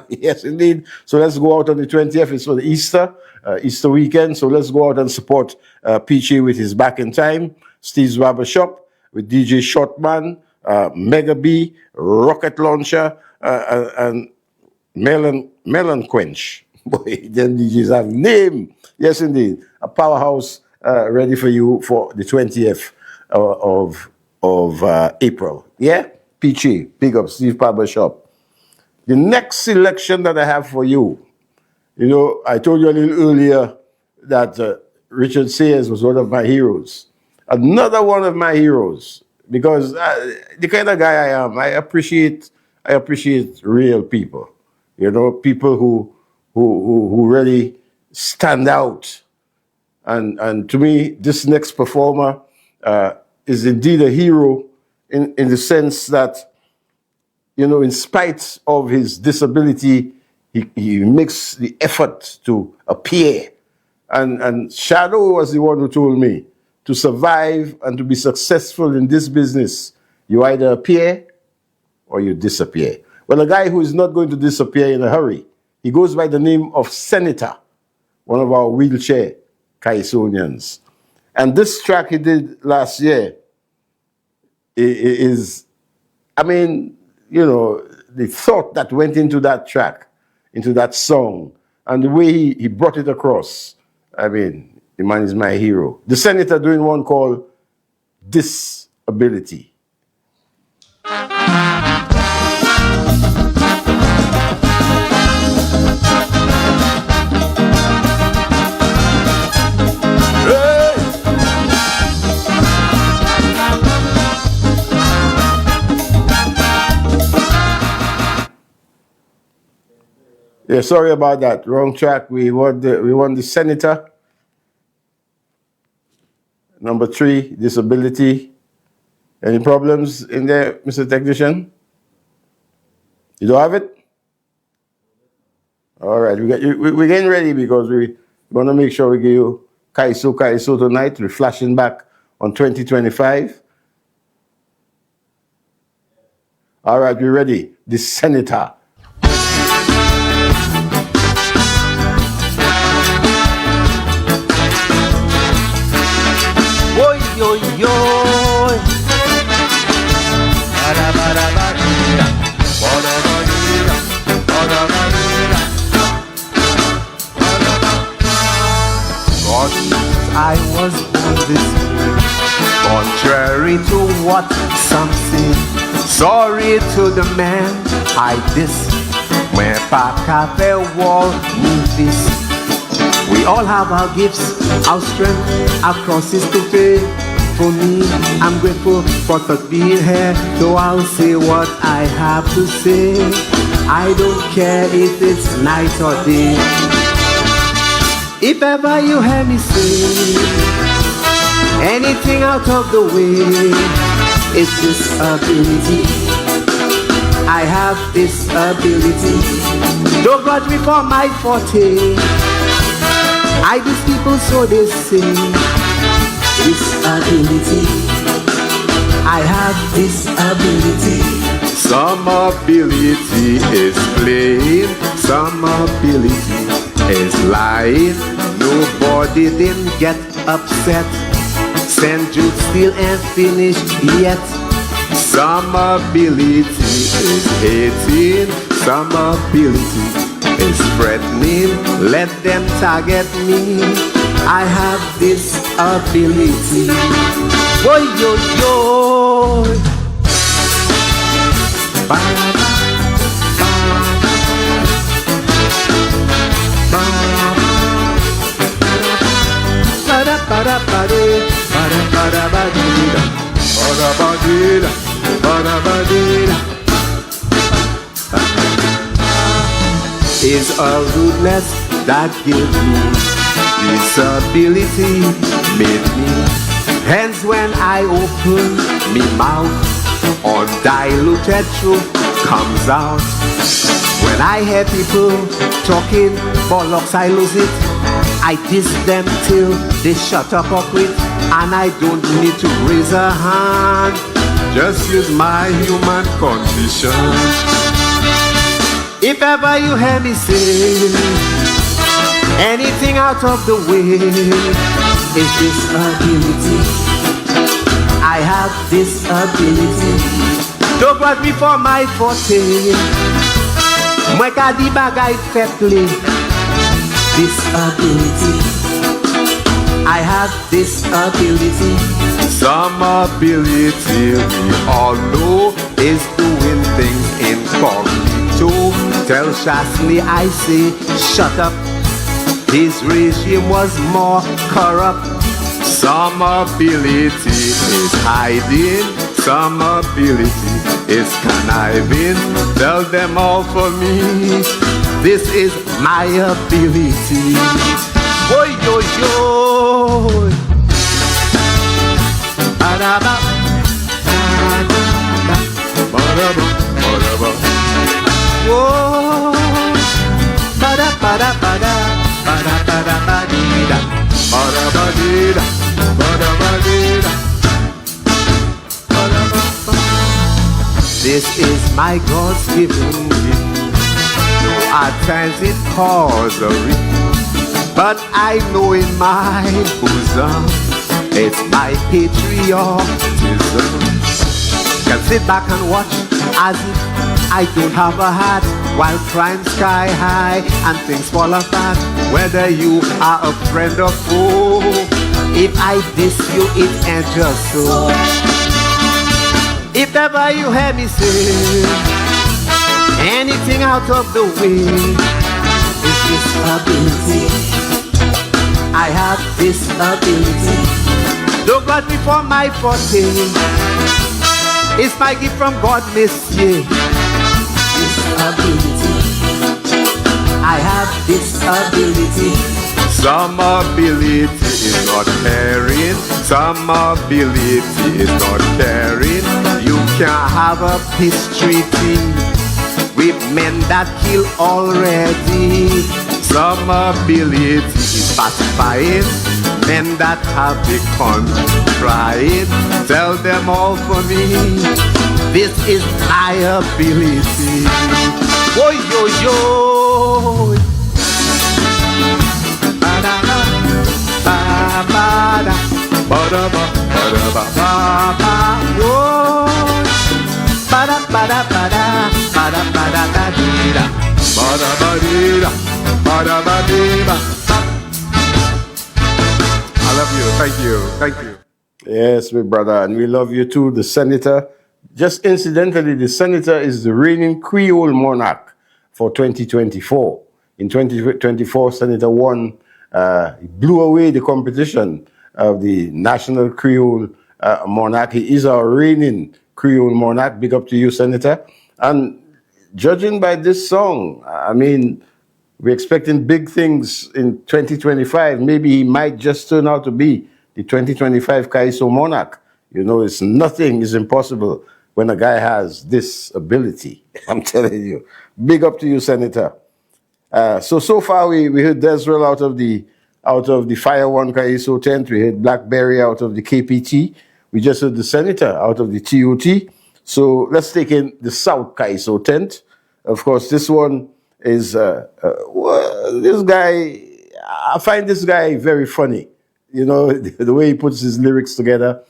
Yes, indeed. So let's go out on the 20th. It's for the Easter weekend. So let's go out and support Piche with his Back in Time, Steve's Barbershop with DJ Shotman, Mega B, Rocket Launcher, and Melon Quench. Boy, them DJs have name. Yes, indeed. A powerhouse ready for you for the 20th of April. Yeah? Piche, big up, Steve Barbershop. The next selection that I have for you, you know, I told you a little earlier that Richard Sayers was one of my heroes. Another one of my heroes, because the kind of guy I am, I appreciate real people. You know, people who really stand out. And to me, this next performer is indeed a hero in the sense that, you know, in spite of his disability, he makes the effort to appear. And Shadow was the one who told me, to survive and to be successful in this business, you either appear or you disappear. Well, a guy who is not going to disappear in a hurry, he goes by the name of Senator, one of our wheelchair Kaisonians. And this track he did last year is, I mean, you know, the thought that went into that track, into that song, and the way he brought it across. I mean, the man is my hero. The Senator doing one called Disability. Yeah, sorry about that. Wrong track. We won the Senator. Number 3, Disability. Any problems in there, Mr. Technician? You don't have it? All right, we're getting ready because we want to make sure we give you Kaiso tonight. We're flashing back on 2025. All right, we're ready. The Senator. Yo, yo. I was born this way, contrary to what some say. Sorry to the man I diss, when back up a wall need this. We all have our gifts, our strength, our crosses to pay. For me, I'm grateful for not being here, so I'll say what I have to say. I don't care if it's night or day. If ever you hear me say anything out of the way, it's disability. I have this ability. Don't grudge me for my forte. I do people so they say. Disability. I have this ability. Some ability is playing, some ability is lying. Nobody didn't get upset. St. Jude still ain't finished yet. Some ability is hating, some ability is threatening. Let them target me. I have this ability. Boy, yo, yo. Is a rudeness that give me this ability, made me. Hence when I open me mouth, undiluted truth comes out. When I hear people talking bollocks, I lose it. I diss them till they shut up or quit. And I don't need to raise a hand, just use my human condition. If ever you hear me say anything out of the way, it's this ability. I have this ability. Don't watch me for my forte. Mweka di bagay fetli. This ability. I have this ability. Some ability we all know is doing things incognito. Tell Shasley I say, shut up. His regime was more corrupt. Some ability is hiding. Some ability is conniving. Tell them all for me. This is my ability. Boy, yo, yo. Ba-da-ba. Ba-da-ba. Ba-da-ba. Whoa. Ba-da-ba-da-ba-da. Ba-da-ba-da-ba-dee-da. Ba-da-ba-dee-da. Ba-da-ba-dee-da. Ba-da-ba-ba. This is my God's given gift. At times it causes a rift, but I know in my bosom it's my patriotism. Can sit back and watch as if I don't have a heart, while crime sky high and things fall apart. Whether you are a friend or foe, if I diss you, it ain't just so. If ever you hear me say anything out of the way, it's this ability. I have this ability. Don't got me for my forte. It's my gift from God, Messiah. This ability. I have this ability. Some ability is not caring. Some ability is not caring. You can't have a peace treaty with men that kill already. Some ability is pacifying men that have the country crying. Tell them all for me. This is my ability. Oh, yo, yo. Ba-da-ba, ba-ba-da, ba-da-ba, ba-da-ba, ba-ba, whoa. Ba-da-ba-da-ba-da, ba-da-ba-da-ba-dee-da, ba-da-ba-dee-da, ba-da-ba-dee-da. I love you. Thank you. Thank you. Yes, my brother, and we love you too, the senator. Just incidentally, the senator is the reigning Creole monarch for 2024. In 2024, Senator won, blew away the competition of the national Creole monarch. He is our reigning Creole monarch. Big up to you, Senator. And judging by this song, I mean, we're expecting big things in 2025. Maybe he might just turn out to be the 2025 Kaiso monarch. You know, it's nothing is impossible when a guy has this ability. I'm telling you. Big up to you, Senator. So far we heard Desrel out of the Fire One Kaiso tent. We heard Blackberry out of the KPT. We just heard the Senator out of the TOT. So let's take in the South Kaiso tent. Of course, this one is this guy. I find this guy very funny. you know, the way he puts his lyrics together,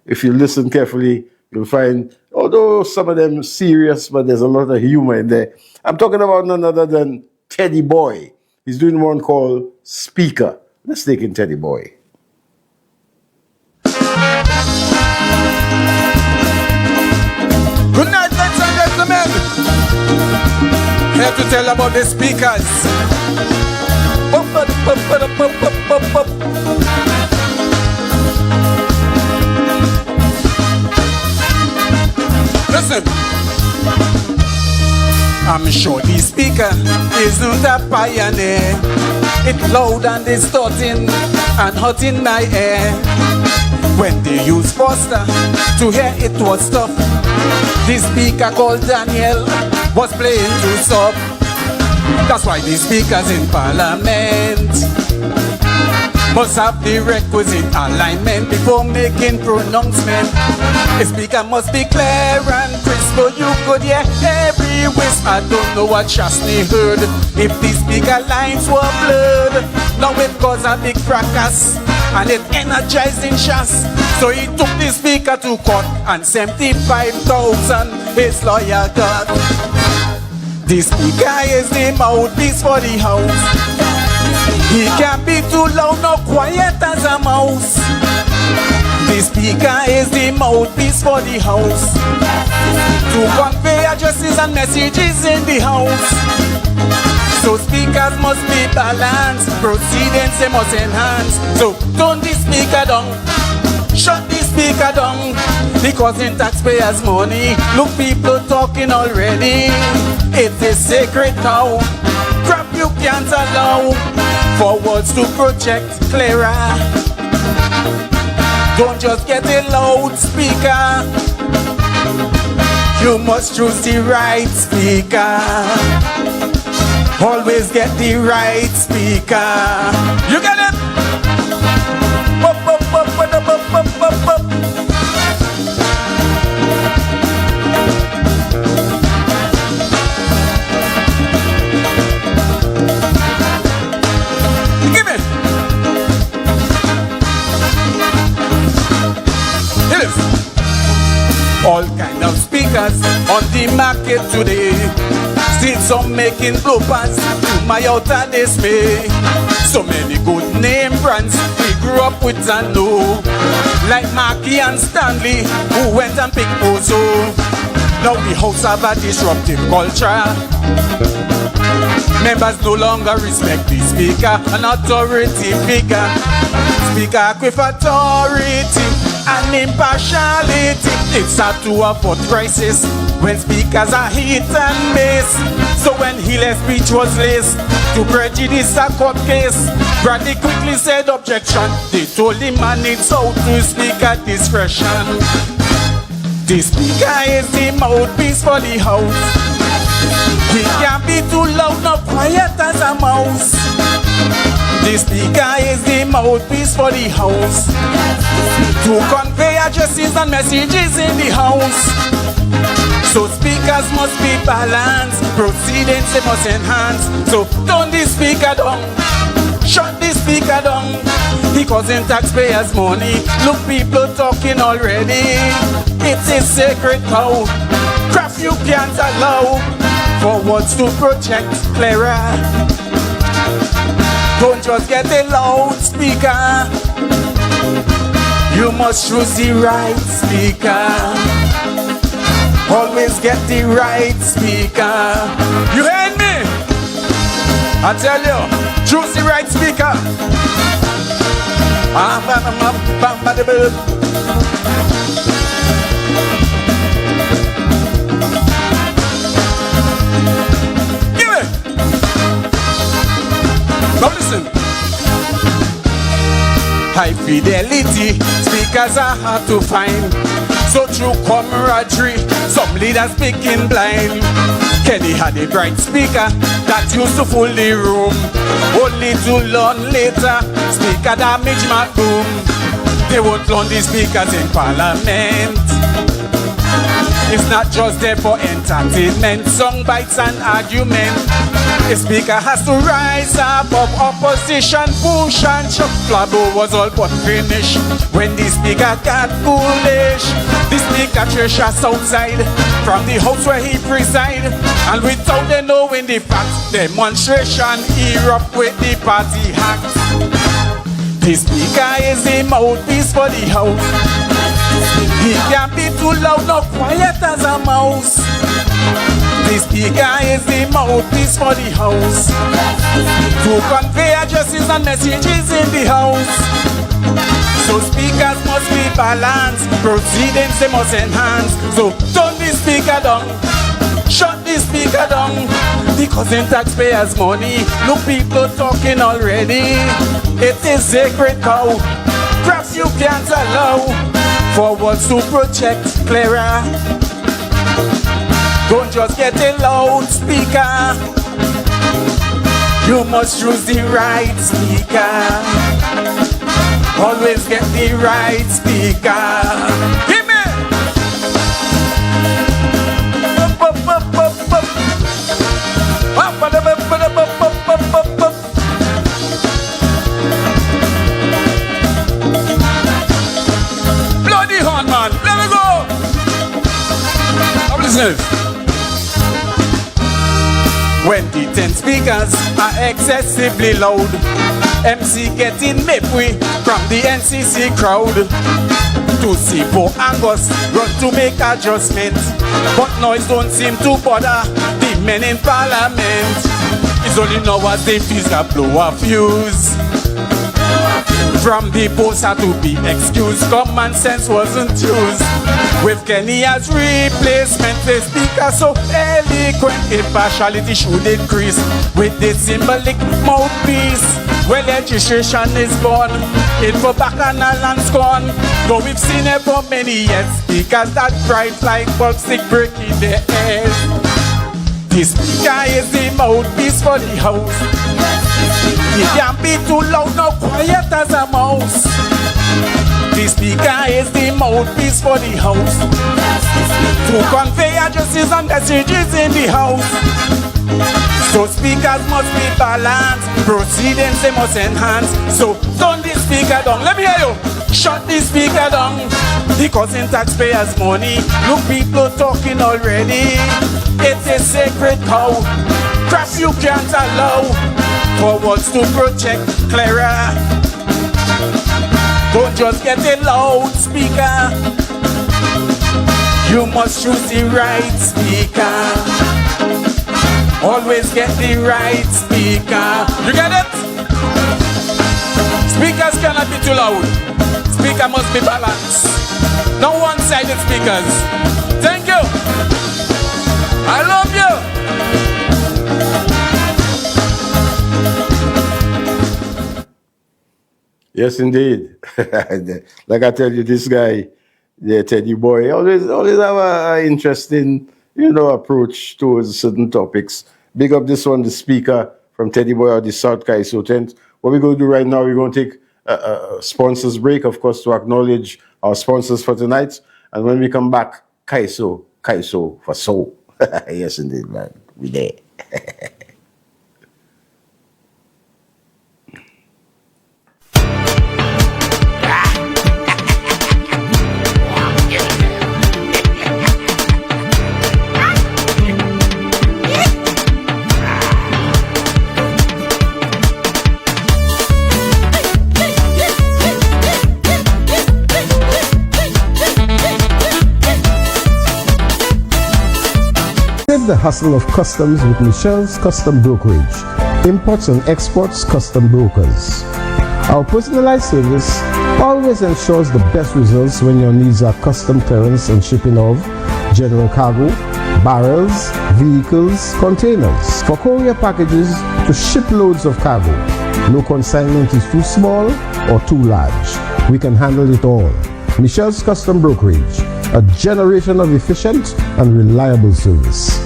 if you listen carefully, you'll find, although some of them serious, but there's a lot of humor in there. I'm talking about none other than Teddy Boy. He's doing one called Speaker. Let's take in Teddy Boy. Good night, ladies and gentlemen. Here to tell about the speakers. Listen, I'm sure the speaker isn't a pioneer. It's loud and distorting and hot in my ear. When they use Foster to hear it was tough. This speaker called Daniel was playing too soft. That's why the speakers in Parliament must have the requisite alignment before making pronouncement. The speaker must be clear and crisp, so you could hear every whisper. I don't know what Chastney heard if the speaker lines were blurred. Now it caused a big fracas and it energized in Shas. So he took the speaker to court and 75,000 his lawyer got. The speaker is the mouthpiece for the house. He can't be too loud nor quiet as a mouse. The speaker is the mouthpiece for the house, to convey addresses and messages in the house. So speakers must be balanced, proceedings they must enhance. So turn the speaker down, shut the speaker down, because in taxpayers' money, look, people talking already. It's a sacred cow, crap you can't allow for words to project clearer. Don't just get a loudspeaker, you must choose the right speaker. Always get the right speaker. You get it? Give it. Here it is. All kind of speakers on the market today. Still some making bloopers to my utter dismay. So many good name brands we grew up with and know, like Markey and Stanley, who went and picked Ozo. Now the house have a disruptive culture. Members no longer respect the speaker, an authority figure. Speaker with authority and impartiality. It's hard to afford crisis when speakers are hit and miss. So when Hill's speech was laced to prejudice a court case, Bradley quickly said objection. They told him man it's out to speak at discretion. The speaker is the mouthpiece for the house. He can't be too loud nor quiet as a mouse. The speaker is the mouthpiece for the house, to convey addresses and messages in the house. So speakers must be balanced, proceedings they must enhance. So turn the speaker down, shut the speaker down, because in taxpayers' money, look, people talking already. It's a sacred cow, crap you can't allow for words to project clearer. Don't just get a loudspeaker, you must choose the right speaker. Always get the right speaker. You heard me? I tell you, choose the right speaker. Give it. Now listen. High fidelity speakers are hard to find. So through camaraderie, some leaders picking blind. Kenny had a bright speaker that used to fool the room, only to learn later, speaker damage my boom. They won't learn the speakers in Parliament. It's not just there for entertainment, song bites and argument. The speaker has to rise above opposition, push and chuck. Flabo was all but finished when the speaker got foolish. The speaker treasures outside from the house where he preside, and without them knowing the facts, demonstration erupt with the party hacks. The speaker is the mouthpiece for the house. He can't be too loud, not quiet as a mouse. The speaker is the mouthpiece for the house, to convey addresses and messages in the house. So speakers must be balanced, proceedings they must enhance. So turn the speaker down, shut the speaker down, because in taxpayers' money, look, people talking already. It is sacred cow, perhaps you can't allow for words to project clearer. Don't just get a loudspeaker, you must choose the right speaker. Always get the right speaker. Give me! Bloody horn, man. Let me go! I'm listening. When the 10 speakers are excessively loud, MC getting mapway from the NCC crowd. To see Bo Angus run to make adjustments, but noise don't seem to bother the men in parliament. It's only now as they fuse a blow a fuse. From the post had to be excused, common sense wasn't used. With Kenny as replacement, the speaker so eloquent, impartiality should increase. With the symbolic mouthpiece, where legislation is born, it for bacchanal and scorn. Though we've seen it for many years, speakers that bright like bulbs stick breaking their heads. The speaker is the mouthpiece for the house. He can't be too loud, not quiet as a mouse. The speaker is the mouthpiece for the house, to convey addresses and messages in the house. So speakers must be balanced, proceedings they must enhance. So turn the speaker down, let me hear you. Shut the speaker down, because in taxpayers' money, look, people talking already. It's a sacred cow, crap you can't allow for words to project clearer. Don't just get a loudspeaker, you must choose the right speaker. Always get the right speaker. You get it? Speakers cannot be too loud. Speaker must be balanced. No one-sided speakers. Thank you. I love you. Yes, indeed. Like I tell you, this guy, the Teddy Boy, always have an interesting, approach towards certain topics. Big up this one, the speaker from Teddy Boy of the South Kaiso tent. What we're going to do right now, we're going to take a sponsors break, of course, to acknowledge our sponsors for tonight. And when we come back, Kaiso for soul. Yes, indeed, man. We there. The hustle of customs with Michelle's Custom Brokerage, imports and exports custom brokers. Our personalized service always ensures the best results when your needs are custom clearance and shipping of general cargo, barrels, vehicles, containers. For courier packages to ship loads of cargo, no consignment is too small or too large. We can handle it all. Michelle's Custom Brokerage, a generation of efficient and reliable service.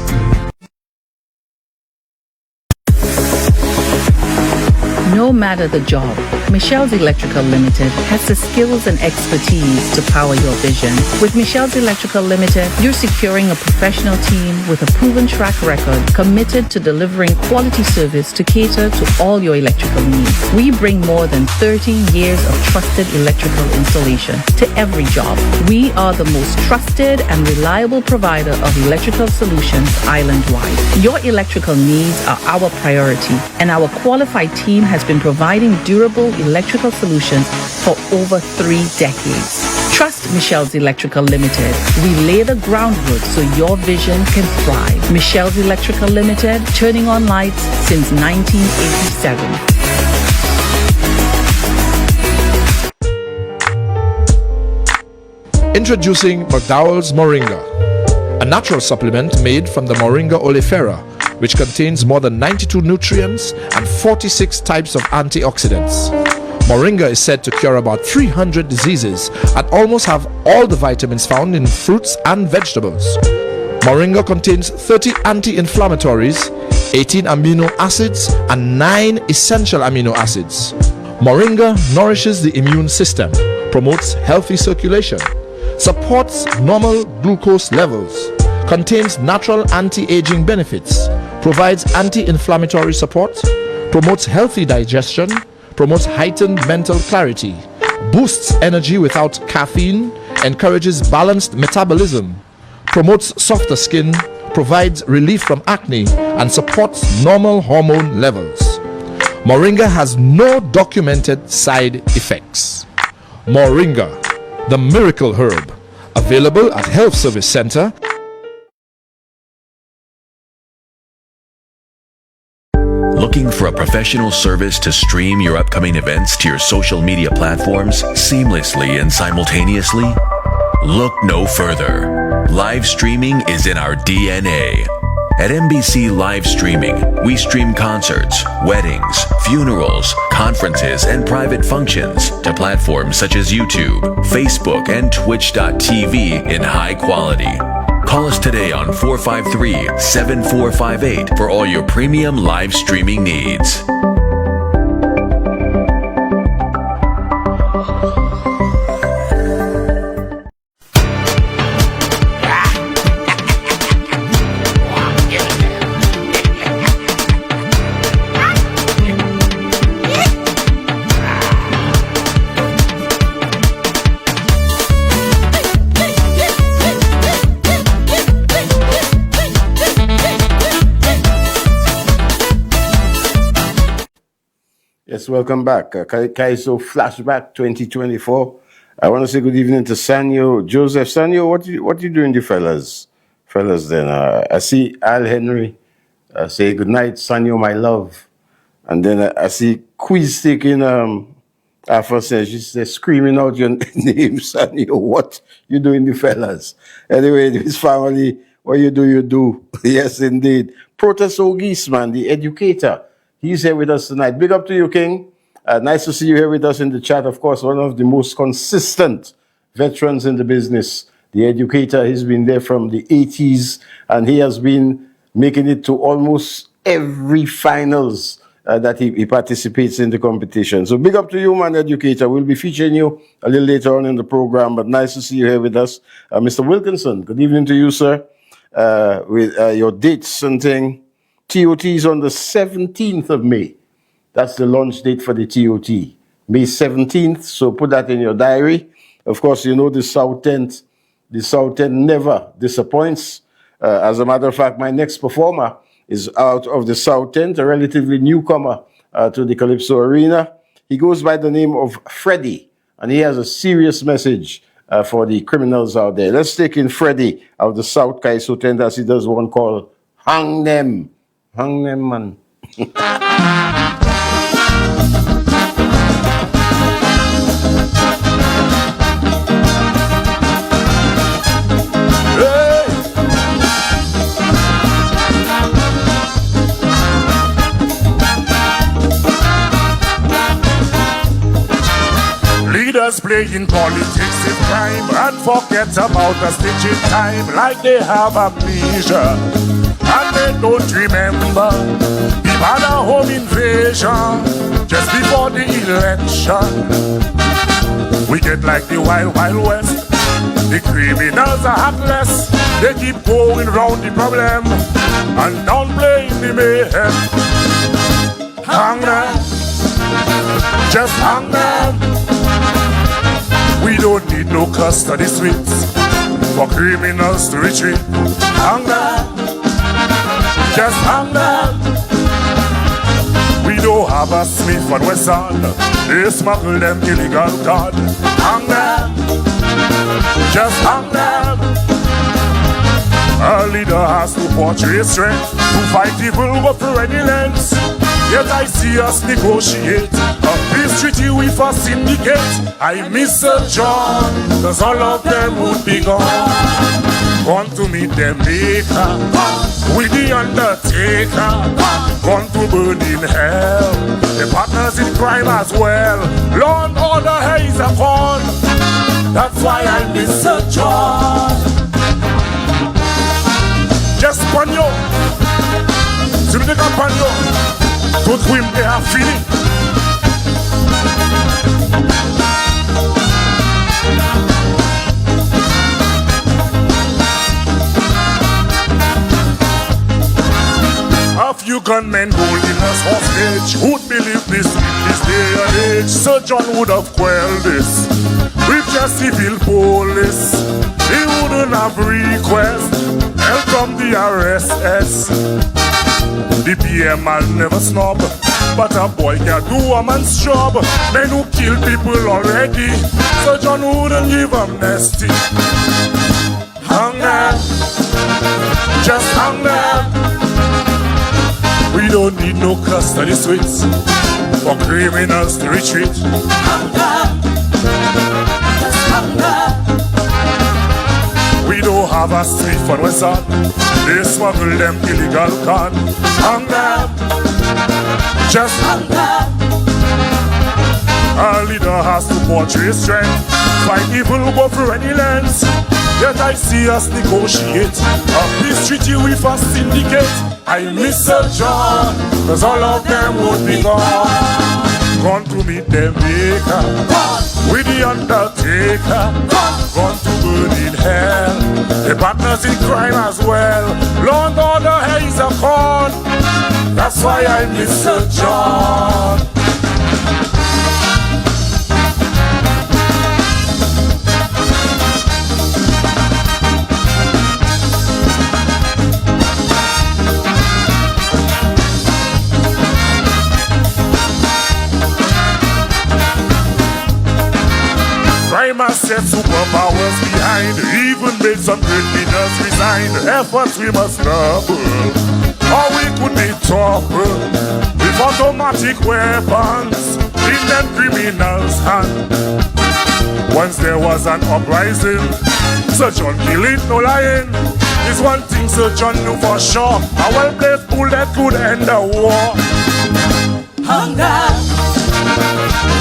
No matter the job, Michelle's Electrical Limited has the skills and expertise to power your vision. With Michelle's Electrical Limited, you're securing a professional team with a proven track record committed to delivering quality service to cater to all your electrical needs. We bring more than 13 years of trusted electrical installation to every job. We are the most trusted and reliable provider of electrical solutions island-wide. Your electrical needs are our priority, and our qualified team has been providing durable electrical solutions for over 3 decades. Trust Michelle's Electrical Limited. We lay the groundwork so your vision can thrive. Michelle's Electrical Limited, turning on lights since 1987. Introducing McDowell's Moringa, a natural supplement made from the Moringa oleifera, which contains more than 92 nutrients and 46 types of antioxidants. Moringa is said to cure about 300 diseases and almost have all the vitamins found in fruits and vegetables. Moringa contains 30 anti-inflammatories, 18 amino acids, and 9 essential amino acids. Moringa nourishes the immune system, promotes healthy circulation, supports normal glucose levels, contains natural anti-aging benefits, provides anti-inflammatory support, promotes healthy digestion, promotes heightened mental clarity, boosts energy without caffeine, encourages balanced metabolism, promotes softer skin, provides relief from acne, and supports normal hormone levels. Moringa has no documented side effects. Moringa, the miracle herb, available at Health Service Center. Looking for a professional service to stream your upcoming events to your social media platforms seamlessly and simultaneously? Look no further. Live streaming is in our DNA. At MBC Live Streaming, we stream concerts, weddings, funerals, conferences, and private functions to platforms such as YouTube, Facebook, and Twitch.tv in high quality. Call us today on 453-7458 for all your premium live streaming needs. Yes, welcome back. Kaiso Flashback 2024. I want to say good evening to Sanyo. Joseph, Sanyo, what you doing, the fellas? Fellas, then. I see Al Henry say good night, Sanyo, my love. And then I see Quiz taking, first she's screaming out your name, Sanyo. What you doing, the fellas? Anyway, this family, what you do. Yes, indeed. Protest Ogis, man, the educator. He's here with us tonight. Big up to you, King. Nice to see you here with us in the chat. Of course, one of the most consistent veterans in the business. The educator, he's been there from the 80s, and he has been making it to almost every finals that he participates in the competition. So big up to you, man, educator. We'll be featuring you a little later on in the program, but nice to see you here with us. Mr. Wilkinson, good evening to you, sir. With your dates and thing. TOT is on the 17th of May. That's the launch date for the TOT. May 17th, so put that in your diary. Of course, you know the South End never disappoints. As a matter of fact, my next performer is out of the South End, a relatively newcomer to the Calypso Arena. He goes by the name of Freddie, and he has a serious message for the criminals out there. Let's take in Freddie of the South Kaiso Tent as he does one called Hang Them. Hang them, man. Leaders playing politics is crime and forget about the stitch in time like they have amnesia. and they don't remember. We've had a home invasion just before the election. We get like the wild, wild west. The criminals are heartless. They keep going round the problem and downplaying the mayhem. Hang them, just hang them. We don't need no custody suites for criminals to retreat. Hang them, just hang them. We don't have a Smith and Wesson. They smuggle them illegal gun. Hang them, just hang them. A leader has to portray strength to fight evil go through any lengths. Yet I see us negotiate a peace treaty with a syndicate. I miss Sir John, cause all of them would be gone. Gone to meet them maker, with the undertaker. Gone to burn in hell, the partners in crime as well. Law and order is a con. That's why I miss Sir John. Just panyo, si me deka panyo, tout wim they are feeling. A few gunmen holding us hostage. Who'd believe this in this day and age? Sir John would have quelled this with just civil police. He wouldn't have request help from the RSS. The PM I'll never snub, but a boy can do a man's job. Men who kill people already, Sir John wouldn't give amnesty. Hang them, just hang them. We don't need no custody suites for criminals to retreat. Hang them, just hang them. We don't have a street for Wesson. They smuggle them illegal gun. Hang them, just hang them. A leader has to portray strength, fight evil, go through any lengths. Yet I see us negotiate a peace treaty with a syndicate. I miss Sir John, cause all of them would be gone. Gone to meet them maker, with the undertaker. Gone to burn in hell, the partners in crime as well. Law and order is a con. That's why I miss Sir John. Crime has set superpowers behind, even made some great leaders resign. Efforts we must double, or we could be toppled with automatic weapons in them criminals' hand. Once there was an uprising, Sir John killing no lying. Is one thing Sir John knew for sure: a well-placed bullet could end the war. Hang them,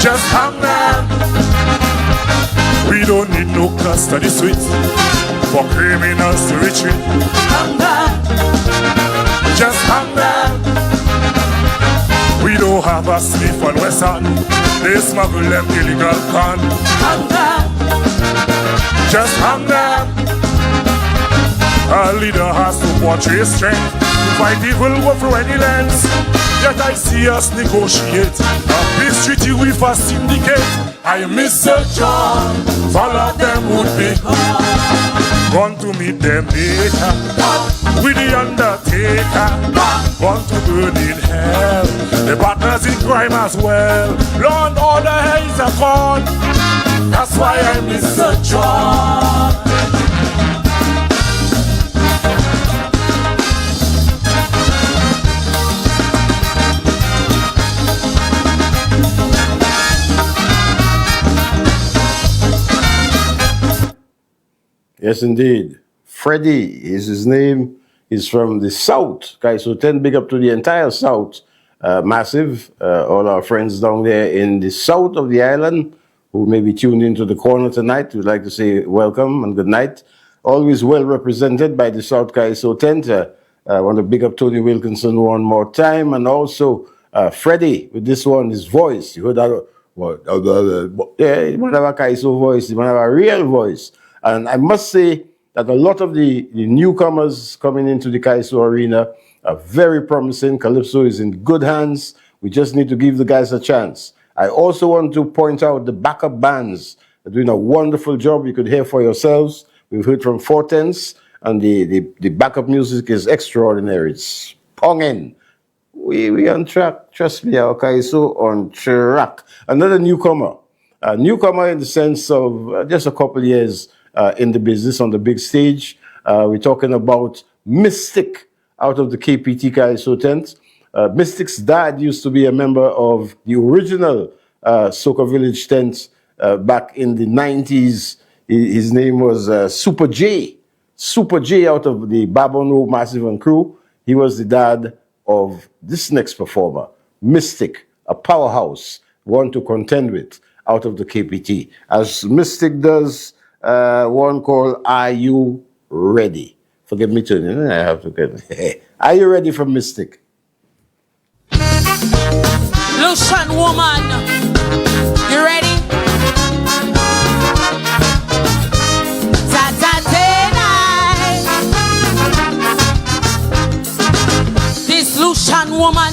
just hang them. We don't need no custody suites for criminals to retreat. Hang them, just hang them. We don't have a Smith and Wesson. They smuggle them illegal gun. Hang them, just hang them. A leader has to portray strength to fight evil, go through any lengths. Yet I see us negotiate a peace treaty with a syndicate. I miss Sir John, all of them would be gone to meet them maker, with the undertaker. Gone to burn in hell, the partners in crime as well. Law and order is a con. That's why I miss Sir John. Yes, indeed. Freddie is his name. He's from the South. Kaiso 10, big up to the entire South. Massive. All our friends down there in the south of the island who may be tuned into the corner tonight. We'd like to say welcome and good night. Always well represented by the South Kaiso 10. I want to big up Tony Wilkinson one more time, and also Freddie with this one, his voice. You heard that? Yeah, he might have a Kaiso voice, he might have a real voice. And I must say that a lot of the newcomers coming into the Kaiso arena are very promising. Calypso is in good hands. We just need to give the guys a chance. I also want to point out the backup bands. They're doing a wonderful job. You could hear for yourselves. We've heard from Four Tenths, and the backup music is extraordinary. It's ponging. We on track. Trust me, our Kaiso on track. Another newcomer. A newcomer in the sense of just a couple years in the business on the big stage. We're talking about Mystic out of the KPT Kaiso tent. Mystic's dad used to be a member of the original Soca Village tent back in the 90s. His name was Super J. Super J out of the Babono Massive and Crew. He was the dad of this next performer, Mystic, a powerhouse, one to contend with out of the KPT. As Mystic does one called Are You Ready? Forgive me, Tony, I have to get Are you ready for Mystic? Lucian woman, you ready? This Lucian woman,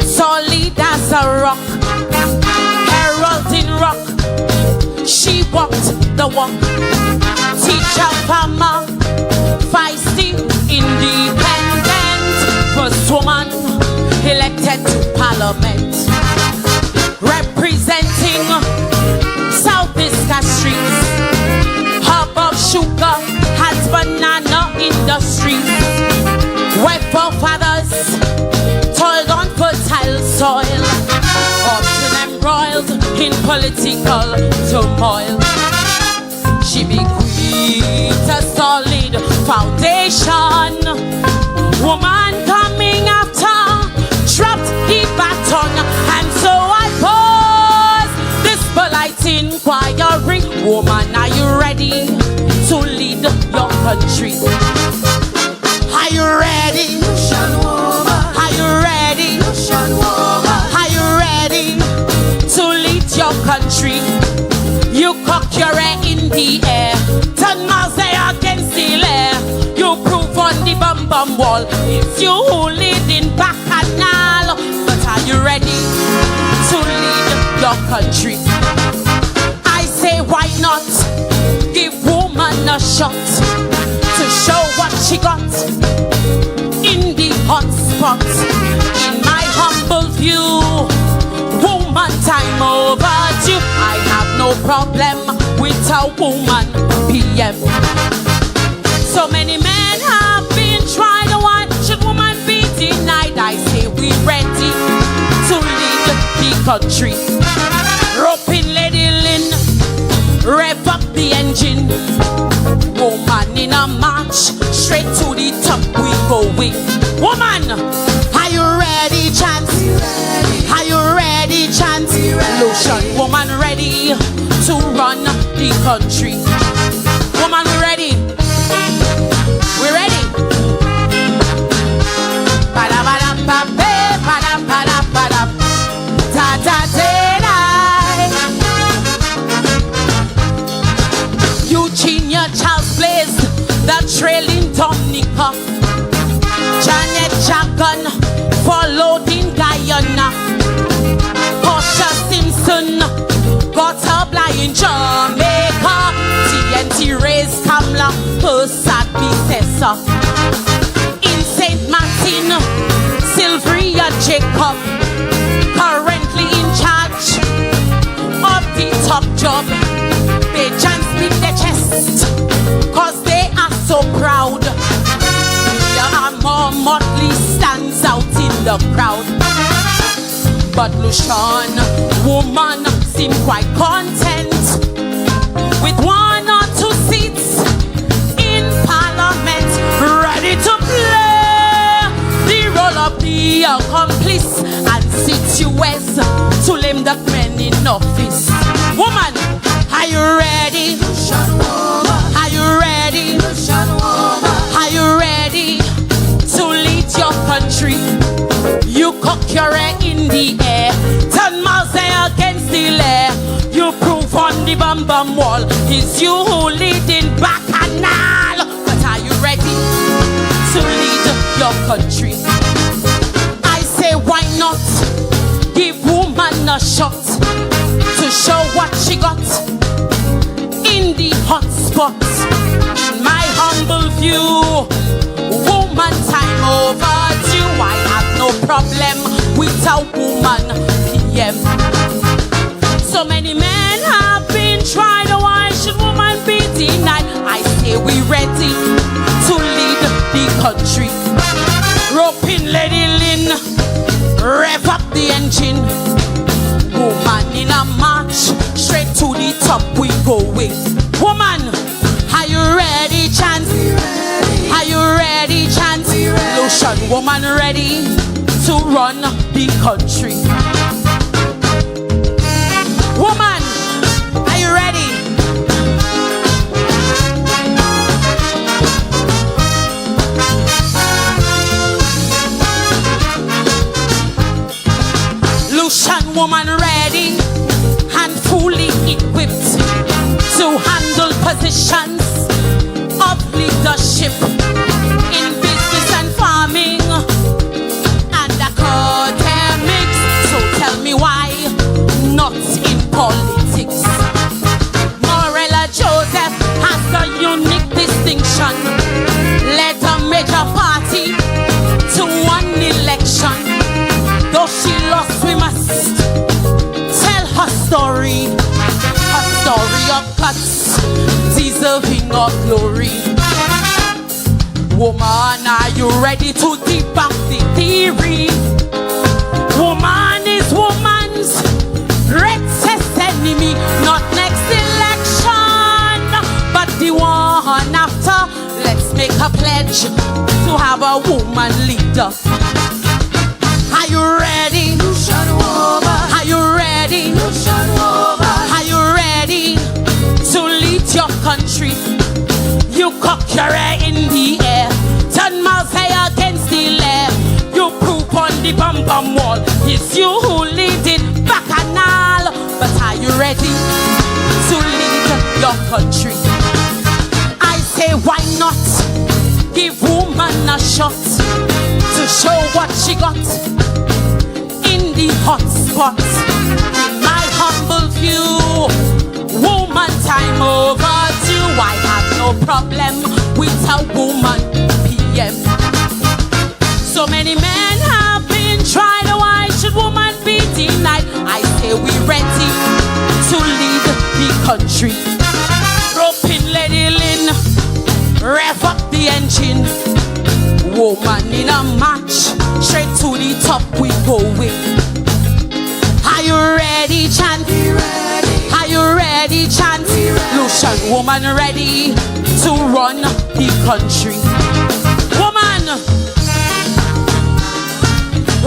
solid as a rock, herald in rock. She walked the walk, teacher, farmer, feisty, independent, first woman elected to parliament, representing South Bisca streets, hub of sugar, has banana industries, where forefathers toiled on fertile soil, often embroiled in political turmoil. She bequeathed a solid foundation, woman coming after, dropped the baton, and so I pause this polite inquiry. Woman, are you ready to lead your country? Are you ready? Are you ready? Are you ready to lead your country? You cock your hair in the air, 10 miles against the air. You prove on the bum wall if you lead in Bacchanal. But are you ready to lead your country? I say why not give woman a shot to show what she got in the hot spot. In my humble view, woman time overdue. I have no problem with a woman PM. So many men have been trying to why should woman be denied? I say we ready to lead the country. Rope in Lady Lynn, rev up the engine. Woman in a march, straight to the top we going. Woman, are you ready, chance? Are you ready, chance? Lotion, woman ready to run the country. Woman, we ready? We ready? Eugenia Charles Blaze, the trailing Dominica. Janet Jagan followed in Guyana. Portia Simpson got her blind in Jamaica. TNT raised Kamla, her sad Bethesda. In St. Martin, Sylvia Jacob, currently in charge of the top job. They just beat their chest, cause they are so proud. More motley stands out in the crowd. But Lucian, woman, seem quite content with 1 or 2 seats in parliament, ready to play the role of the accomplice and situate to lame the men in office. Woman, are you ready? Are you ready? Are you ready bum wall. It's you who leading bacchanal. But are you ready to lead your country? I say why not give woman a shot to show what she got in the hot spots. In my humble view, woman time overdue. I have no problem with a woman PM. So many men have been tried. Why should woman be denied? I say we ready to lead the country. Rope in, Lady Lynn, rev up the engine. Woman in a march, straight to the top we go with. Woman, are you ready, chance? Are you ready, chance? Lotion, woman ready to run the country. Woman, are you ready? Lucian, woman ready and fully equipped to handle positions of leadership in business and farming and academics. So tell me why not in politics? Morella Joseph has a unique distinction. Led a major party to one election. Though she lost, we must tell her story of guts, deserving of glory. Woman, are you ready to debunk the theory? Woman is woman's greatest enemy, not next election, but the one after. Let's make a pledge to have a woman leader. Are you ready? Are you ready? Are you ready to lead your country? You cock your hair in the air, turn mouth high against the air. You poop on the bum bum wall. It's you who lead it bacchanal. But are you ready to lead your country? I say why not give woman a shot to show what she got in the hot spots. In my humble view, woman time overdue. I have no problem with a woman PM. So many men have been tried. Why should woman be denied? I say we ready to lead the country. Rope in, Lady Lynn, rev up the engine. Woman in a match, straight to the top we go with. Are you ready, chant? Are you ready, chant? Lucian, woman ready to run the country. Woman,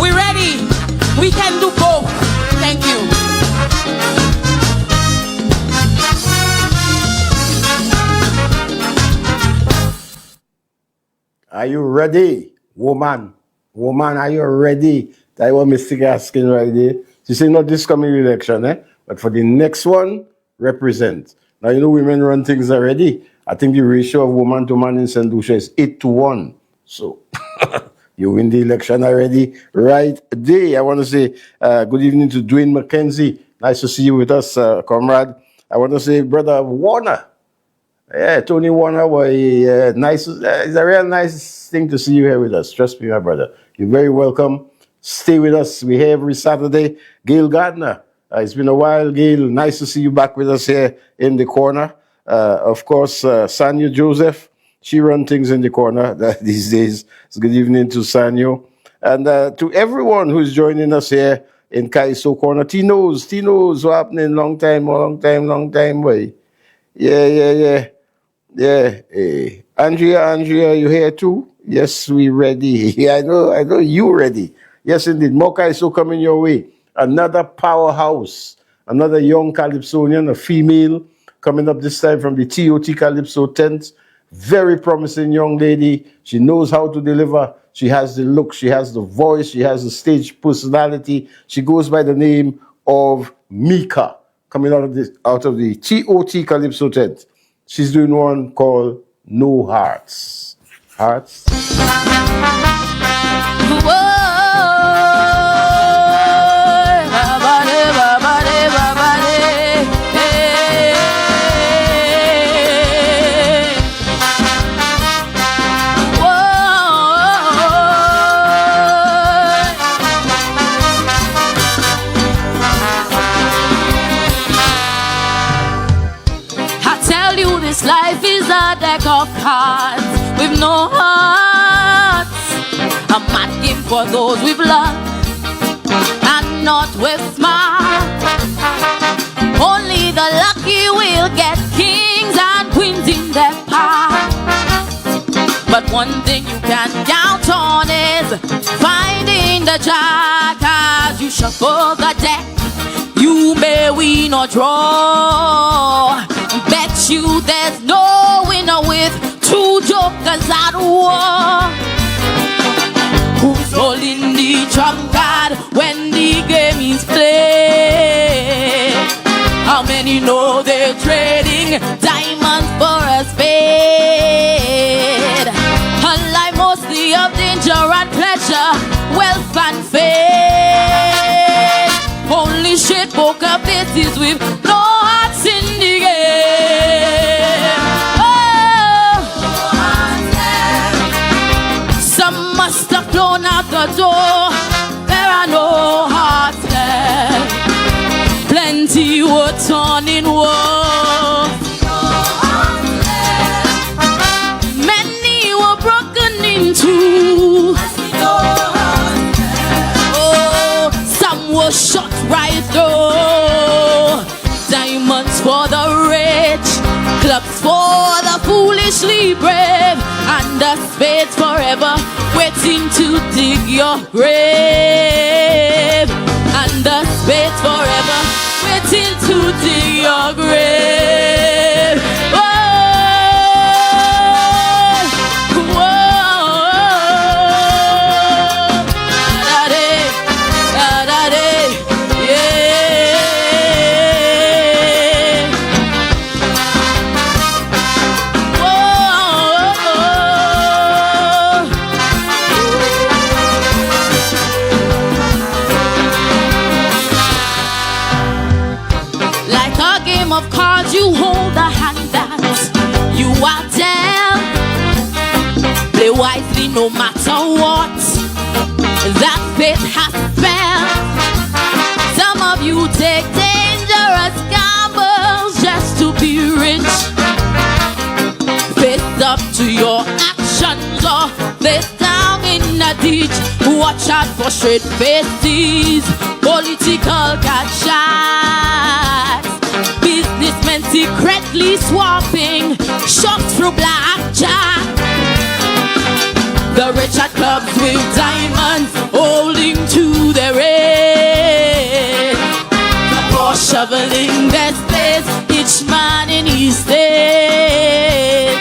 we ready. We can do both. Thank you. Are you ready, woman? Woman, are you ready? That's what Mr. asking right there. She said not this coming election, but for the next one, represent. Now, you know, women run things already. I think the ratio of woman to man in St. Lucia is 8-1. So, you win the election already right there. I want to say good evening to Dwayne McKenzie. Nice to see you with us, comrade. I want to say, brother Warner. Yeah, Tony Warner, boy, nice. It's a real nice thing to see you here with us. Trust me, my brother. You're very welcome. Stay with us. We're here every Saturday. Gail Gardner. It's been a while, Gail. Nice to see you back with us here in the corner. Of course, Sanyo Joseph. She runs things in the corner these days. So good evening to Sanyo. And to everyone who's joining us here in Kaiso Corner. Tino's what happening? Long time, boy. Yeah. Andrea, you here too? Yes, we ready. Yeah, I know you ready. Yes, indeed. More Kaiso coming your way. Another powerhouse, another young Calypsonian, a female, coming up this time from the TOT Calypso tent. Very promising young lady. She knows how to deliver. She has the look, she has the voice, she has the stage personality. She goes by the name of Mika. coming out of the TOT Calypso tent. She's doing one called No Hearts. Hearts? Life is a deck of cards with no hearts. A mad game for those with luck and not with smart. Only the lucky will get kings and queens in their path. But one thing you can count on is finding the jack. As you shuffle the deck, you may win or draw. Bet you there's no winner with two jokers at war. Who's holding the trump card when the game is played? How many know they're trading diamonds for a spade? A life mostly of danger and pleasure, wealth and fame. Only straight poker faces with no hearts in the game. Oh, some must have flown out the door. There are no hearts left. Plenty were torn in war. Many were broken into. Oh, some were shot right through. Diamonds for the rich, clubs for the foolishly brave, and the spades forever waiting to dig your grave. And the spades forever waiting to dig your grave. Whoa, whoa, da-da-dee, da-da-dee, yeah. Like a game of cards, you hold a hand that you are dealt. Play wisely no matter what that fate has spelled. Some of you take dangerous gambles just to be rich. Face up to your actions or face down in a ditch. Watch out for straight faces, political cat shots, businessmen secretly swapping shots through blackjack. The rich at clubs with diamonds holding to their head. The poor shoveling their space, each man in his state.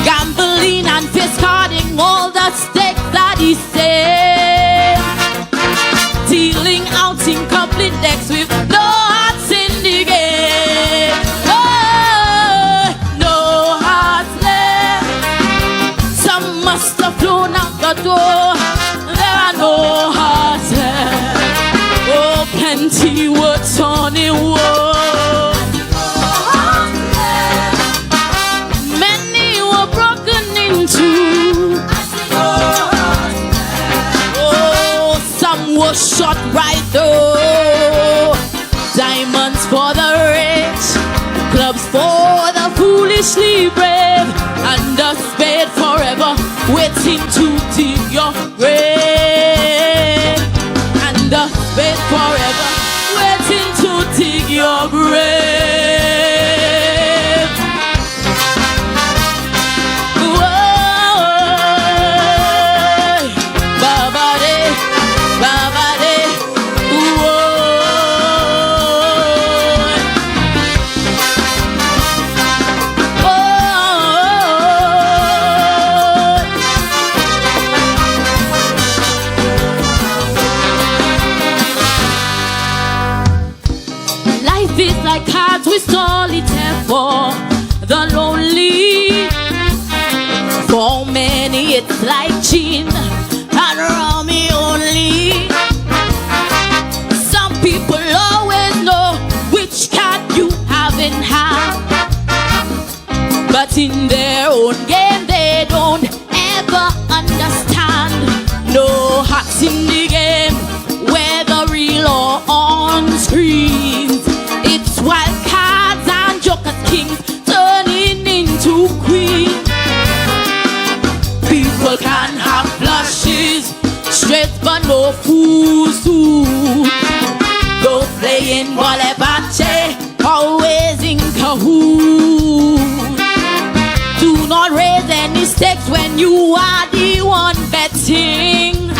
Gambling and face carding all the stakes that he saved. Dealing out incomplete decks with no hearts in the game. Oh, no hearts left. Some must have flown out the door. There are no hearts left. Oh, plenty were torn in war. Many were broken into. Oh, some were shot right through. Diamonds for the rich, clubs for the foolishly brave, and a spade forever waiting to dig your grave. And a spade forever waiting to dig your grave. Whoa, ba-ba-de, ba-ba-de, whoa. we solitaire for the lonely. For many it's like gin and rummy only. Some people always know which cat you have in hand, but in their own game they don't ever understand. No hearts in the game, whether real or on screens. It's wild cards and jokers, kings turning into queens. People can have flushes, straight but no fools too. Those playing volley-bache, always in cahoots. Do not raise any stakes when you are the one betting.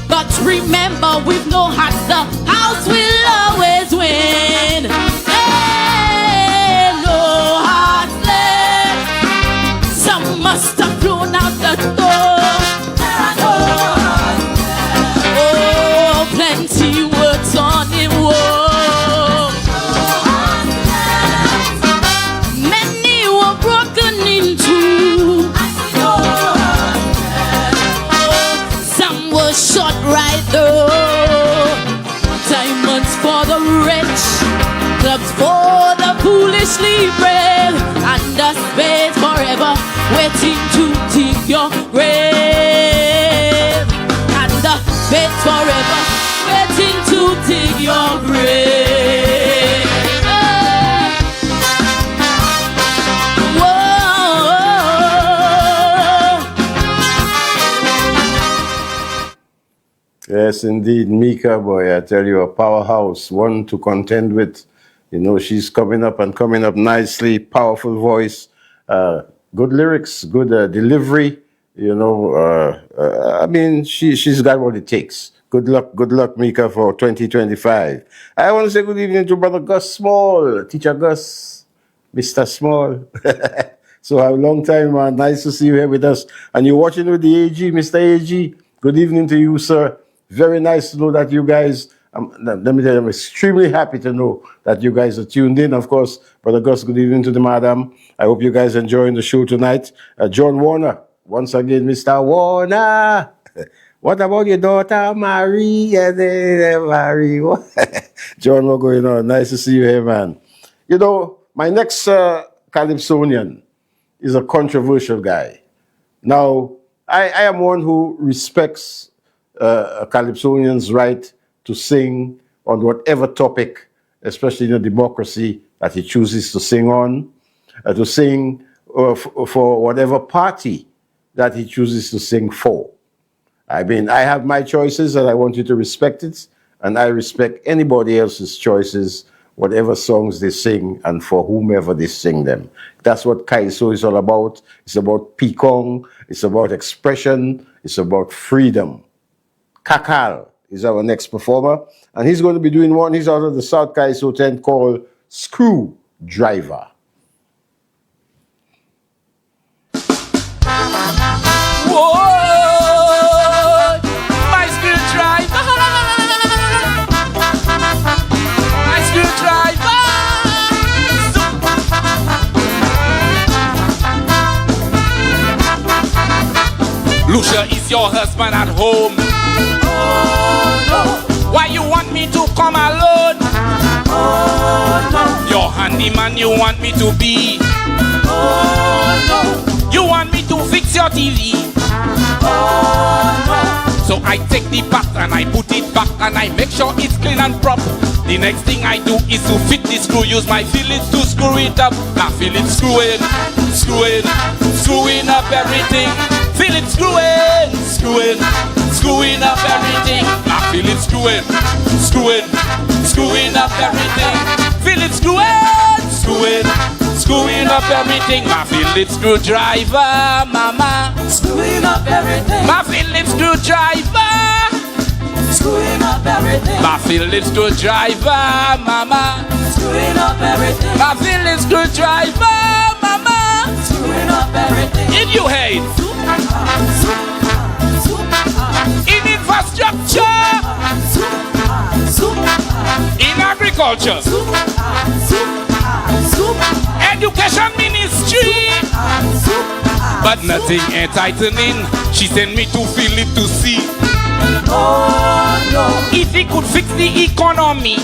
But remember, with no hearts, the house will always win. Hey, no hearts left. Some must have flown out the door. Oh, plenty words on the wall. Many were broken into. Some were shot right through. Diamonds for the rich, clubs for the foolishly brave, and a space forever waiting to dig your grave. And the space forever waiting to dig your grave. Yes, indeed, Mika, boy, I tell you, a powerhouse, one to contend with. You know, she's coming up nicely, powerful voice, good lyrics, good delivery. You know, I mean, she's got what it takes. Good luck, Mika, for 2025. I want to say good evening to Brother Gus Small, Teacher Gus, Mr. Small. So a long time, man. Nice to see you here with us. And you're watching with the AG, Mr. AG. Good evening to you, sir. Very nice to know that you guys, let me tell you, I'm extremely happy to know that you guys are tuned in. Of course, Brother Gus, good evening to the madam. I hope you guys are enjoying the show tonight. John Warner, once again, Mr. Warner. What about your daughter, Marie? Marie. John, what's going on? Nice to see you here, man. You know, my next Calypsonian is a controversial guy. Now, I am one who respects a Calypsonian's right to sing on whatever topic, especially in a democracy, that he chooses to sing on, to sing for whatever party that he chooses to sing for. I mean, I have my choices and I want you to respect it, and I respect anybody else's choices, whatever songs they sing and for whomever they sing them. That's what Kaiso is all about. It's about Pekong, it's about expression, it's about freedom. Kakal is our next performer, and he's going to be doing one. He's out of the South Kaiso tent called Screwdriver. Whoa, my screwdriver, my screwdriver. Lucia is your husband at home. Why you want me to come alone? Oh no. Your handyman you want me to be? Oh no. You want me to fix your TV? Oh no. So I take the part and I put it back and I make sure it's clean and proper. The next thing I do is to fit the screw, use my fillets to screw it up. Now feel it screwing, screwing up everything. Feel it screwing, screwing up everything. Now feel it screwing up everything. Feel it screwing up everything. My Phillips screwdriver, mama. Screwing up everything. My Phillips screwdriver. Screwing up everything. My Phillips screwdriver, mama. Screwing up everything. My Phillips screwdriver, mama. Screwing up everything. In your head. In infrastructure. In agriculture, education ministry, but nothing enlightening. She sent me to Philip to see if he could fix the economy.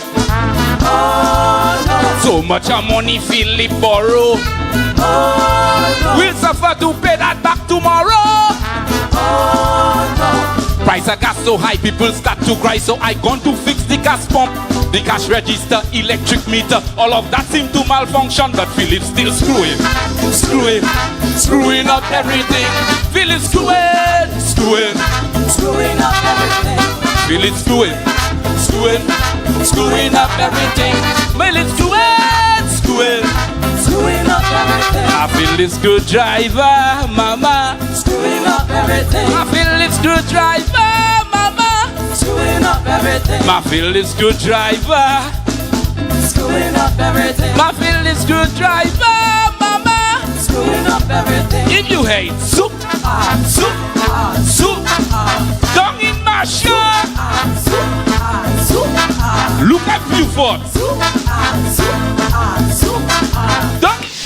So much of money Philip borrow. We'll suffer to pay that back tomorrow. Price of gas so high, people start to cry. So I gone to fix the gas pump, the cash register, electric meter. All of that seemed to malfunction, but Philip still screwing up everything. Philip screwing up everything. Philip screwing up everything. Philip screwing up everything. I feel this good driver, mama. Screwing up everything. I feel this good driver, mama. Screwing up everything. I feel this good driver. Screwing up everything. I feel this good driver, mama. Screwing up everything. If you hate soup, down in my shirt. Look at Buford.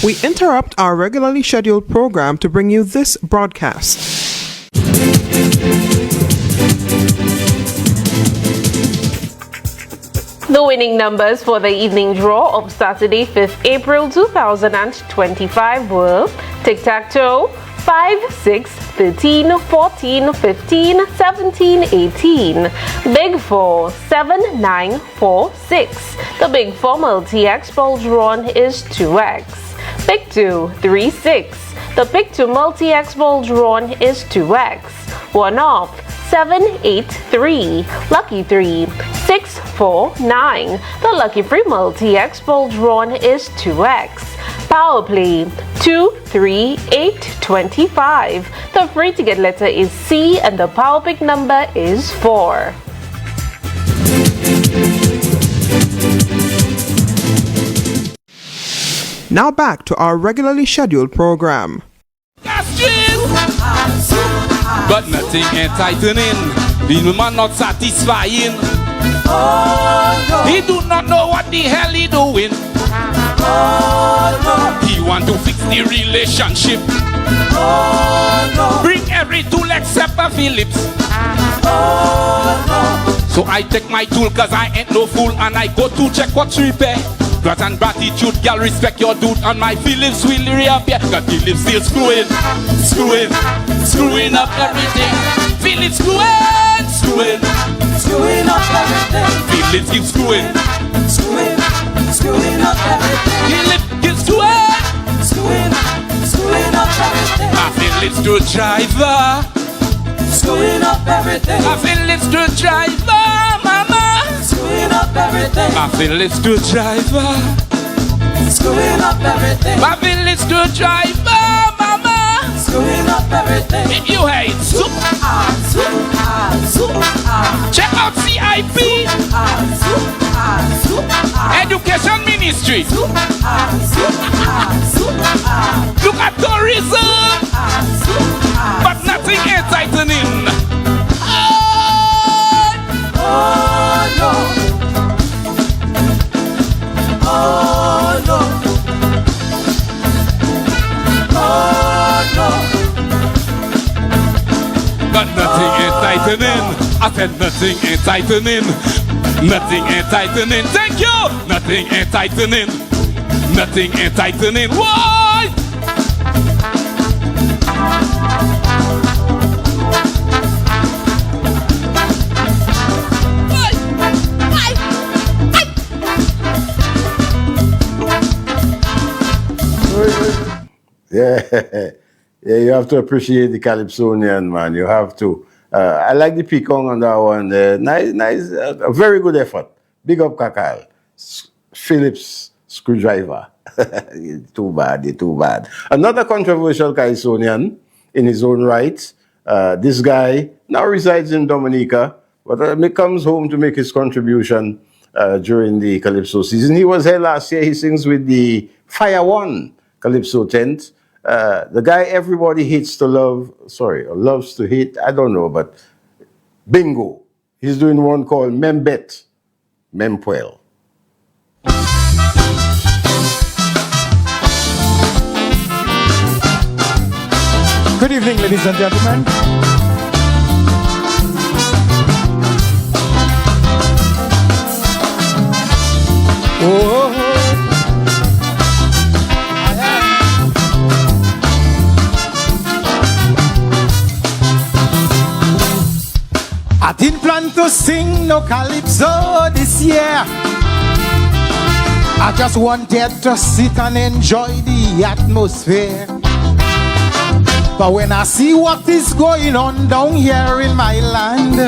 We interrupt our regularly scheduled program to bring you this broadcast. The winning numbers for the evening draw of Saturday, 5th April 2025 were tic-tac-toe, 5, 6, 13, 14, 15, 17, 18. Big 4, 7, 9, 4, 6. The Big 4 multi-X ball drawn is 2X. Big 2, 3, 6. The Big 2 multi-X ball drawn is 2X. One off, 7, 8, 3. Lucky 3, 6, 4, 9. The Lucky 3 multi-X ball drawn is 2X. Power play 2, 3, 8, 25. The free ticket letter is C and the power pick number is 4. Now back to our regularly scheduled program. But nothing enlightening. The woman not satisfying. He do not know what the hell he doing. He want to fix the relationship. Bring every tool except a Phillips. So I take my tool cause I ain't no fool and I go to check what's repair. Grat and gratitude, girl, respect your dude and my Phillips will reappear. Cause Phillips still screwing up everything. Phillips screwing up everything. Phillips keeps screwing up everything. Phillips keeps screwing up everything. I Phillips good driver. Screwing up everything. I Phillips good driver, mama. Screwing up everything. I Phillips good driver. Screwing up everything. I Phillips good driver, mama. Screwing up everything. If you hate soup, check out CIP. Education Ministry. Look at tourism. But nothing enlightening. Oh no. Oh no. Oh no. But nothing enlightening. I said nothing enlightening. Nothing enlightening. Thank you. Nothing enlightening. Nothing enlightening. Why? Yeah, you have to appreciate the Calypsonian, man. You have to. I like the Pekong on that one. Nice, a very good effort. Big up Kakal. Phillips screwdriver. Too bad. Another controversial Kaisonian in his own right. This guy now resides in Dominica, but he comes home to make his contribution during the Calypso season. He was here last year. He sings with the Fire One Calypso tent. The guy everybody hates to love, or loves to hate, I don't know, but Bingo. He's doing one called Membet. Mempuel. Good evening, ladies and gentlemen. Oh, I didn't plan to sing no calypso this year. I just wanted to sit and enjoy the atmosphere. But when I see what is going on down here in my land,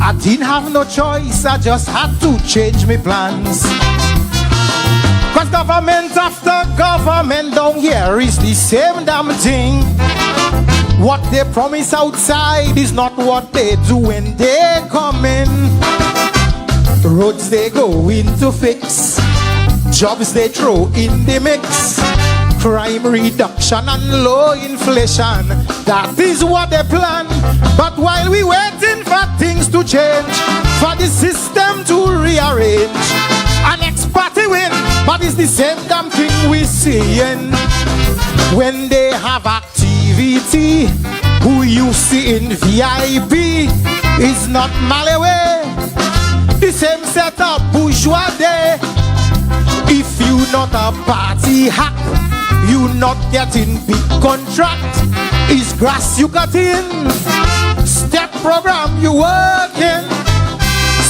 I didn't have no choice, I just had to change my plans. Cause government after government down here is the same damn thing. What they promise outside is not what they do when they come in. Roads they go in to fix, jobs they throw in the mix, crime reduction and low inflation, that is what they plan. But while we waiting for things to change, for the system to rearrange, an ex-party win, but it's the same damn thing we seeing. When they have activity, who you see in VIP is not Malawi. The same setup bourgeois day. If you not a party hack, you not getting big contract. Is grass you got in, step program you working.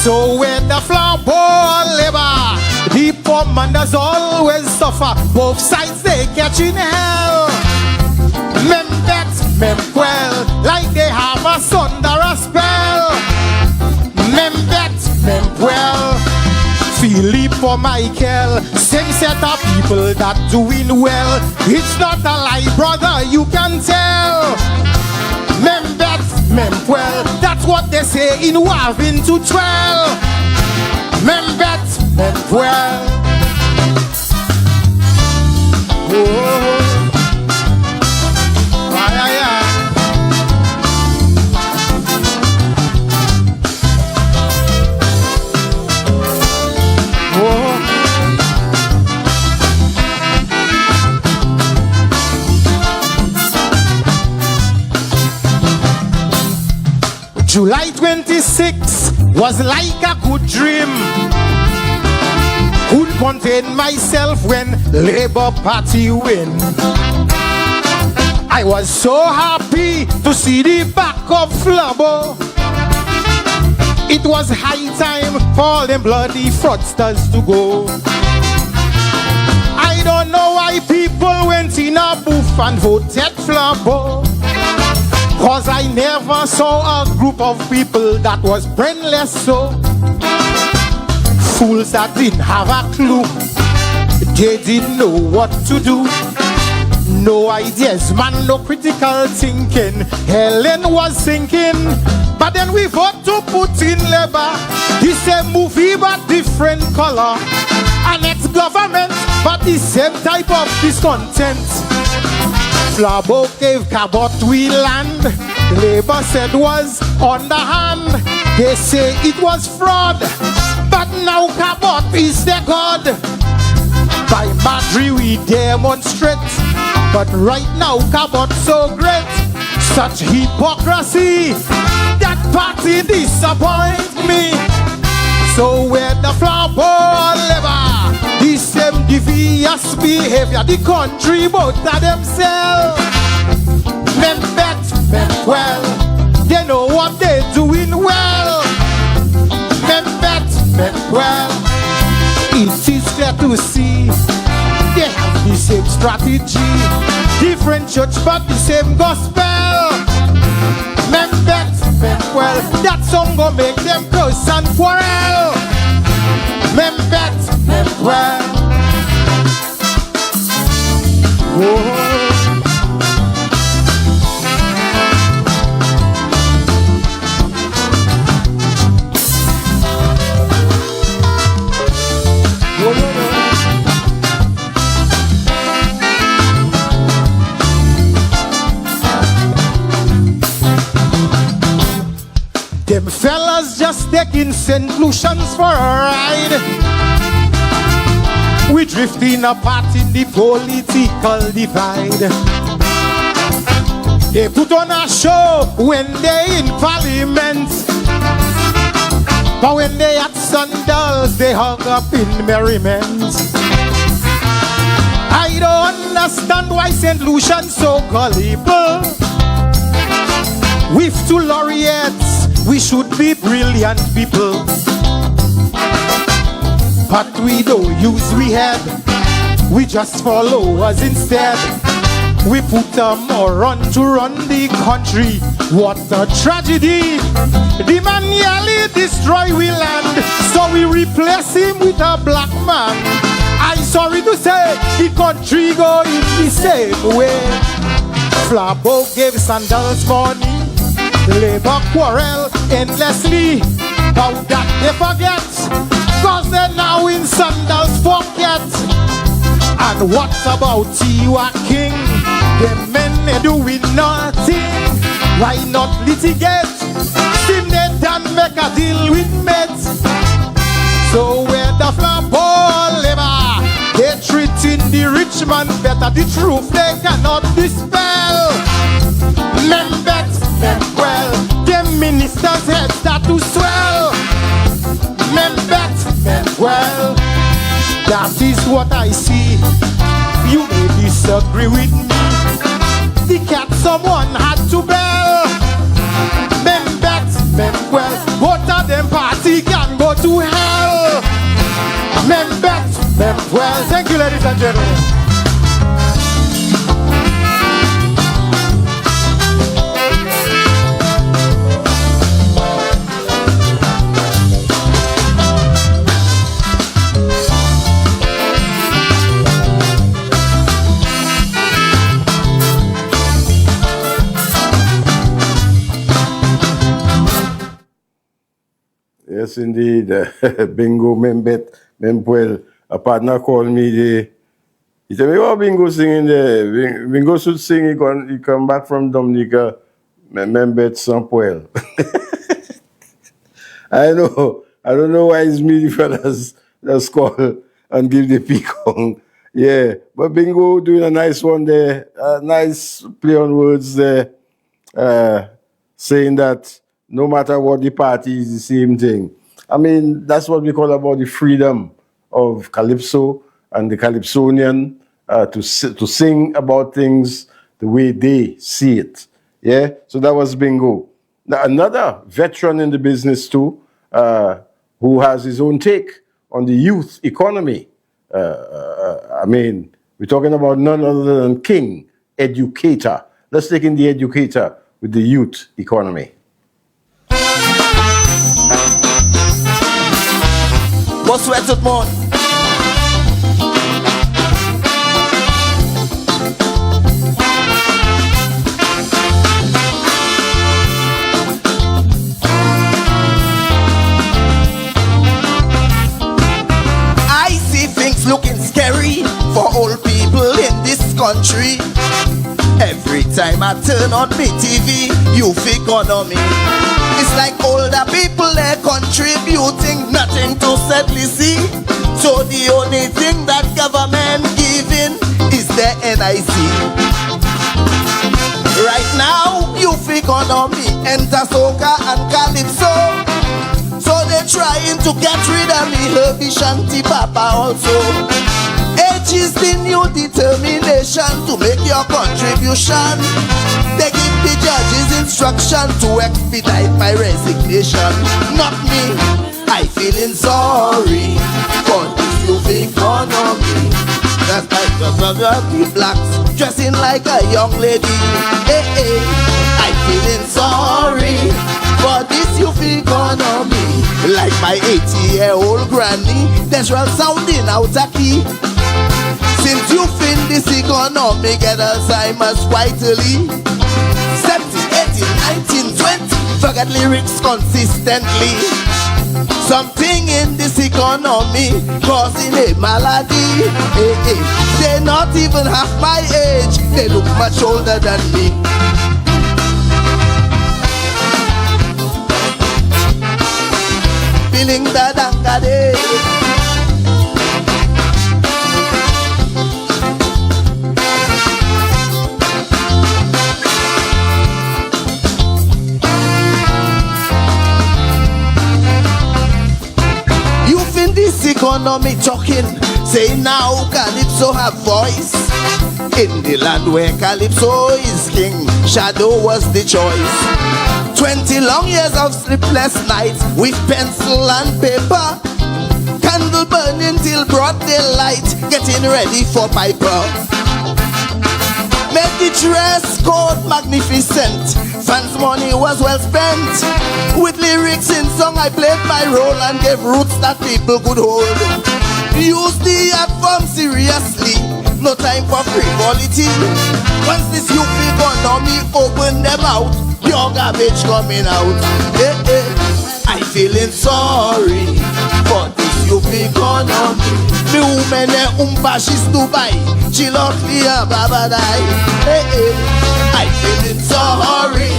So when the floor ball labor, the poor man does always suffer. Both sides they catching hell. Membet, memquel, like they have a thunder spell. Membet, memquel, Philip or Michael, same set of people that doing well. It's not a lie, brother, you can tell. Membet, memquel, that's what they say in Wavin to 12. Membet, memquel. Oh. July 26 was like a good dream. Couldn't contain myself when Labour Party win. I was so happy to see the back of Flubbo. It was high time for all them bloody fraudsters to go. I don't know why people went in a booth and voted Flubbo. Cause I never saw a group of people that was brainless so. Fools that didn't have a clue, they didn't know what to do. No ideas, man, no critical thinking. Helen was thinking, but then we vote to put in Labour. The same movie but different color. An ex-government but the same type of discontent. Flabo gave Cabot we land. Labour said was underhand. They say it was fraud, but now Cabot is the god. By Madrid we demonstrate, but right now Cabot so great. Such hypocrisy, that party disappoint me. So where the Flabo Labour, the same devious behavior, the country both of themselves. Membet, memquel, they know what they're doing well. Membet, memquel, it is clear to see they have the same strategy, different church but the same gospel. Membet, memquel, that song go make them curse and quarrel. Membet, memquel. Oh. Them fellas just take in St. Lucians for a ride. We drifting apart in the political divide. They put on a show when they in parliament, but when they at Sandals, they hung up in merriment. I don't understand why St. Lucian's so gullible. With two laureates, we should be brilliant people. But we don't use we head, we just follow us instead. We put a moron to run the country. What a tragedy! The man nearly destroy we land, so we replace him with a black man. I'm sorry to say, the country go in the same way. Flabo gave Sandals money, labor quarrel endlessly. How that they forget, cause they're now in Sandals' pocket. And what about Tiwa King? Them men they doing nothing. Why not litigate? Still they done make a deal with Mets. So where the Flabo labor, they treating the rich man better. The truth they cannot dispel. Membet, well, them ministers' heads start to swell. Membet, well, that is what I see. You may disagree with me. The cat someone had to bell. Membet, well, both of them party can go to hell. Membet, well, thank you, ladies and gentlemen. Yes, indeed. Bingo, Membet, Mempuel. A partner called me. He said, "Oh, Bingo singing there. Bingo should sing. He come back from Dominica. Membet, Sampuel." I know. I don't know why it's me, the fellas, that's call and give the peacock. Yeah, but Bingo doing a nice one there. Nice play on words there. Saying that no matter what the party is the same thing. I mean, that's what we call about the freedom of Calypso and the Calypsonian to sing about things the way they see it. Yeah, so that was Bingo. Now, another veteran in the business too, who has his own take on the youth economy. I mean, we're talking about none other than King, educator. Let's take in the educator with the youth economy. What's sweat it more? I see things looking scary for old people in this country. Every time I turn on my TV, youth economy. It's like older people, they're contributing nothing to sadly see. So the only thing that government giving is the NIC. Right now, youth economy enter soca and calypso. So they're trying to get rid of me, Herbie Shanti Papa also. Age is the new determination to make your contribution. They give the judges instruction to expedite my resignation. Not me, I feeling sorry for this youth economy. That's like the blacks dressing like a young lady. Hey, hey, I feeling sorry for this youth economy. Like my 80-year-old granny, that's right sounding out of key. Since you in this economy, get Alzheimer's quite early. 17, 18, 19, 20, forget lyrics consistently. Something in this economy causing a malady. Hey, hey. They're not even half my age, they look much older than me. feeling bad and day. Youth in this economy talking, say now Calypso have voice. In the land where Calypso is king, Shadow was the choice. 20 long years of sleepless nights with pencil and paper, candle burning till broad daylight, getting ready for Piper. Made the dress code magnificent, fans' money was well spent. With lyrics in song I played my role and gave roots that people could hold. Use the art form seriously, no time for frivolity. Once this youth economy open them out, pure garbage coming out. Hey, hey. I feeling sorry for this youth economy. Me woman she's Dubai, she luckily a babadai. Hey, hey. I feeling sorry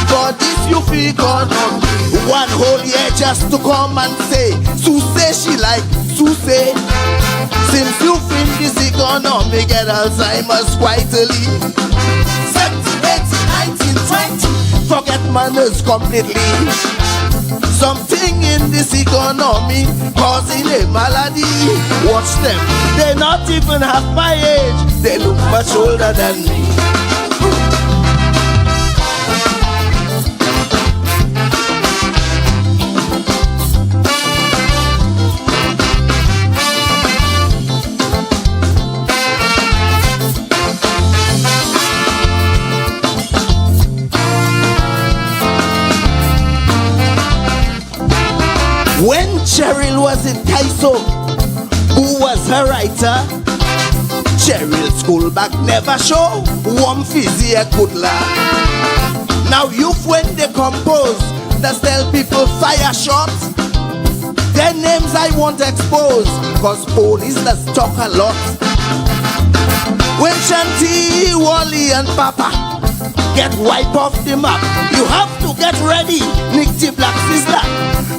for this youth economy. One whole year just to come and say, Sue say she like Sue say. Since you in this economy, get Alzheimer's quite early. 70, 80, 19, 20, forget manners completely. Something in this economy causing a malady. Watch them, they not even half my age. They look much older than me. When Cheryl was in Kaiso, who was her writer? Cheryl school back never show warm fizzy a good laugh. Now youth when they compose, that's tell people fire shots. Their names I won't expose, cause police does talk a lot. When Shanti, Wally and Papa get wiped off the map, you have to get ready, Nick the Black Sister,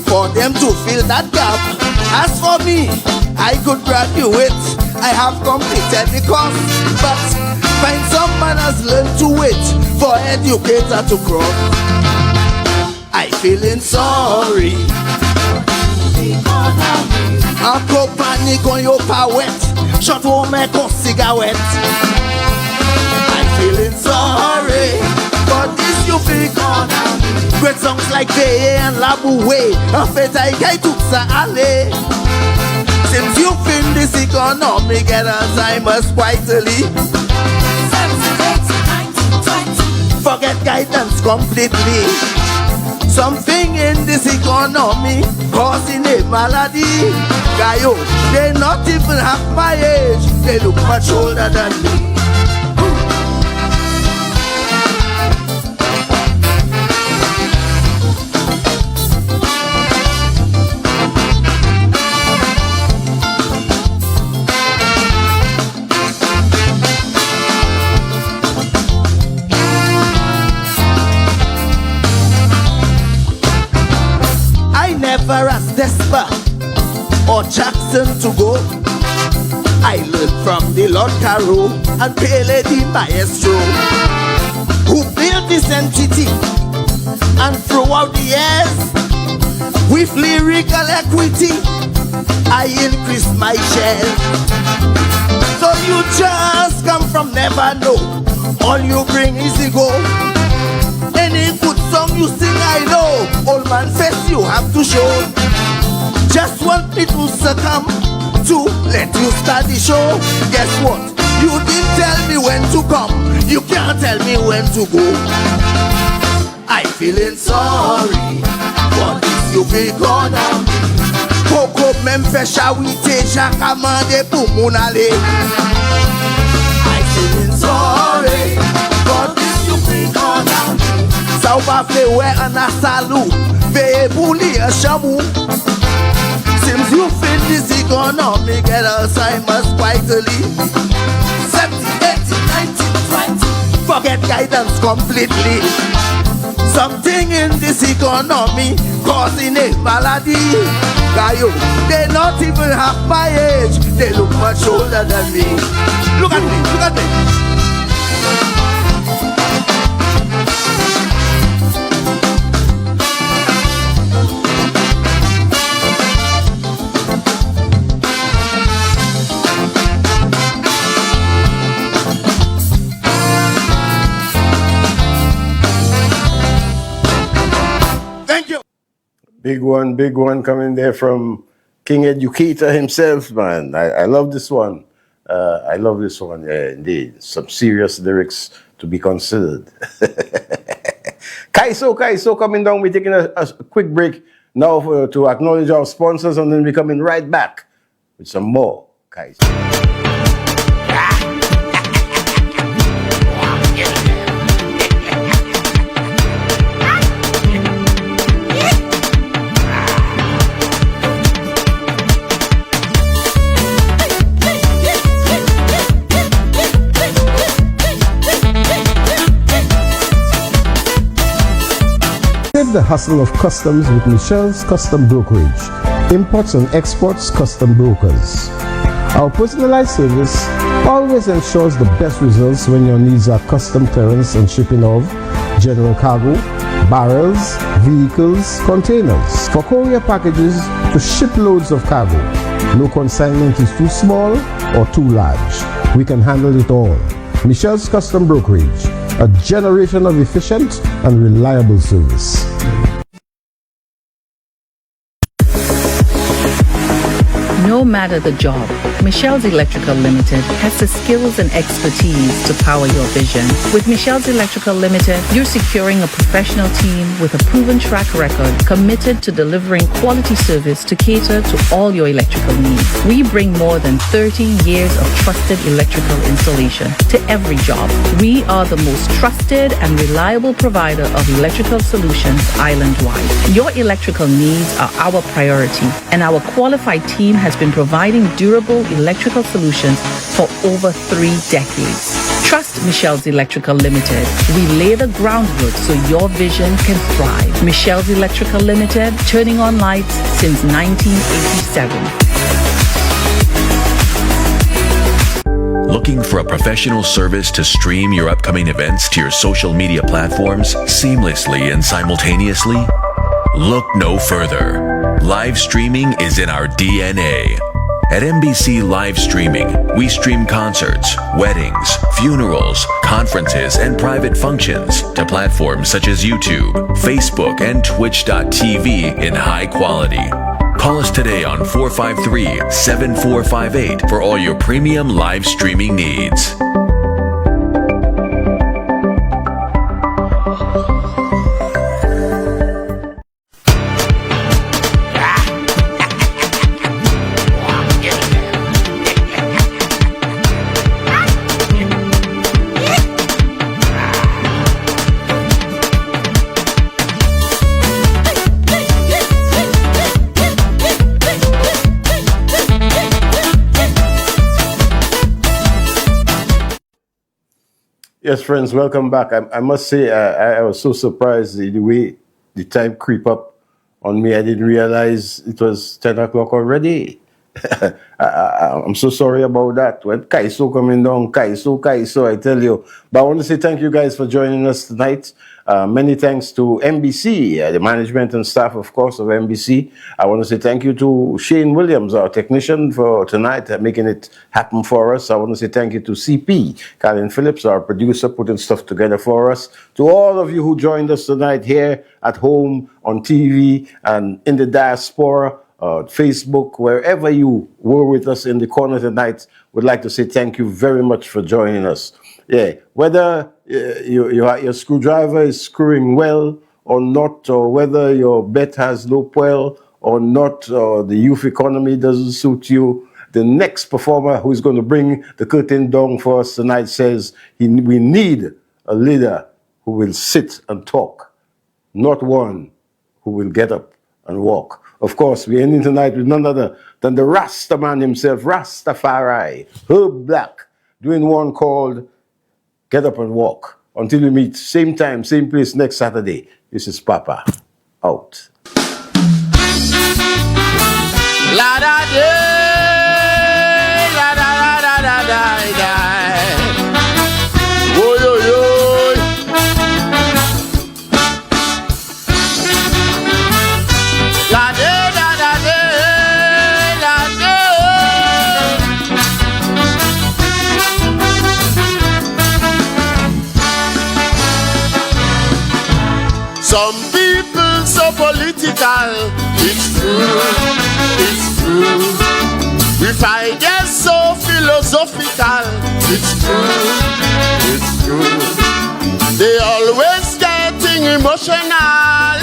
for them to fill that gap. As for me, I could graduate, I have completed the course, but find someone has learned to wait for educator to cross. I feeling sorry. I go panic on your wet, shot home make a cigarette. I'm feeling sorry, but this you feel gone. Great songs like Day and Labu Way, a fete I took sa ale. Since you feel this economy, get Alzheimer's quite early. 70, 80, 19, 20, forget guidance completely. Something in this economy causing a malady. Gayo, they not even half my age. They look much older than me. Never asked Despa or Jackson to go. I learned from the Lord Caro and Pele the Maestro, who built this entity and throughout the years, with lyrical equity, I increased my share. So you just come from never know, all you bring is ego. Any good song you sing I know, old man face you have to show. Just want me to succumb to let you start the show. Guess what? You didn't tell me when to come, you can't tell me when to go. I feeling sorry for this you be gonna be. Coco Memphis we take Jakamande Pumunale. I feeling sorry for this you be gonna be. Sauba fewe anasalu, ve bully a shamu. Seems you feel this economy, get Alzheimer's quite early. 70, 80, 90, 20, forget guidance completely. something in this economy causing a malady. Gayo, they not even half my age. They look much older than me. Look at me, look at me. Big one coming there from King Educator himself, man. I love this one. I love this one, yeah, indeed. Some serious lyrics to be considered. Kaiso coming down. We're taking a quick break now to acknowledge our sponsors, and then we're coming right back with some more Kaiso. Save the hustle of customs with Michelle's Custom Brokerage, imports and exports custom brokers. Our personalized service always ensures the best results when your needs are custom clearance and shipping of general cargo, barrels, vehicles, containers. For courier packages to ship loads of cargo, no consignment is too small or too large. We can handle it all. Michelle's Custom Brokerage, a generation of efficient and reliable service. No matter the job, Michelle's Electrical Limited has the skills and expertise to power your vision. With Michelle's Electrical Limited, you're securing a professional team with a proven track record committed to delivering quality service to cater to all your electrical needs. We bring more than 30 years of trusted electrical installation to every job. We are the most trusted and reliable provider of electrical solutions island-wide. Your electrical needs are our priority, and our qualified team has been providing durable electrical solutions for over 3 decades. Trust Michelle's Electrical Limited. We lay the groundwork so your vision can thrive. Michelle's Electrical Limited, turning on lights since 1987. Looking for a professional service to stream your upcoming events to your social media platforms seamlessly and simultaneously? Look no further. Live streaming is in our DNA. At MBC Live Streaming, we stream concerts, weddings, funerals, conferences, and private functions to platforms such as YouTube, Facebook, and Twitch.tv in high quality. Call us today on 453-7458 for all your premium live streaming needs. Yes, friends, welcome back. I must say, I was so surprised the way the time creep up on me. I didn't realize it was 10 o'clock already. I'm so sorry about that. When Kaiso coming down, Kaiso, I tell you. But I want to say thank you guys for joining us tonight. Many thanks to MBC, the management and staff, of course, of MBC. I want to say thank you to Shane Williams, our technician, for tonight, making it happen for us. I want to say thank you to CP, Colin Phillips, our producer, putting stuff together for us. To all of you who joined us tonight here at home, on TV, and in the diaspora, Facebook, wherever you were with us in the corner tonight, would like to say thank you very much for joining us. Yeah, whether your screwdriver is screwing well or not, or whether your bet has no pearl or not, or the youth economy doesn't suit you, the next performer who's going to bring the curtain down for us tonight says we need a leader who will sit and talk, not one who will get up and walk. Of course, we're ending tonight with none other than the Rasta man himself, Rastafari, Herb Black, doing one called Get Up and Walk. Until we meet, same time, same place next Saturday. This is Papa. Out. La da day, la da da da da da da. Oy oy oy. La day da da day, la day. Some people so political. It's true. It's true. If I get so philosophical, it's true, it's true. They always getting emotional,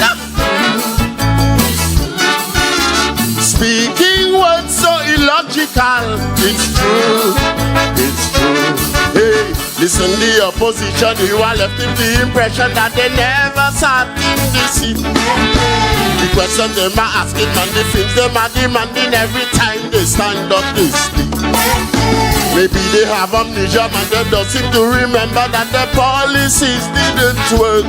speaking words so illogical. It's true, it's true. Hey, listen, the opposition, you are left with the impression that they never sat in the seat. The question them are asking and the things them are demanding every time they stand up to speak. Maybe they have amnesia and they don't seem to remember that the policies didn't work.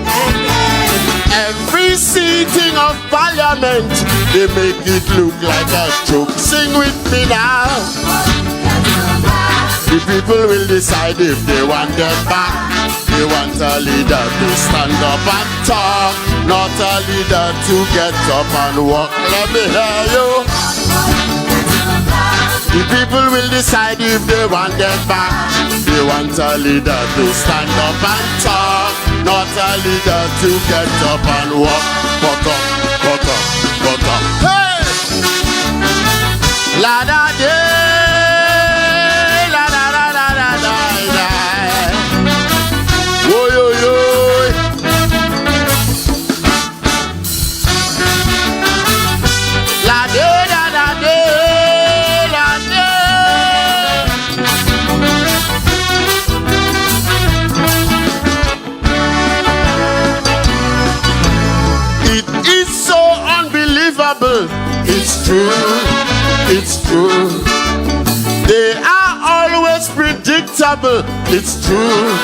Every sitting of parliament, they make it look like a joke. Sing with me now. The people will decide if they want them back. They want a leader to stand up and talk, not a leader to get up and walk. Let me hear you. The people will decide if they want them back. They want a leader to stand up and talk, not a leader to get up and walk. Put up, put up, put up. Hey! La da day, la da da da da da da. Oy oy oy. La day da da day, la day. It is so unbelievable. It's true. It's true. They are always predictable. It's true.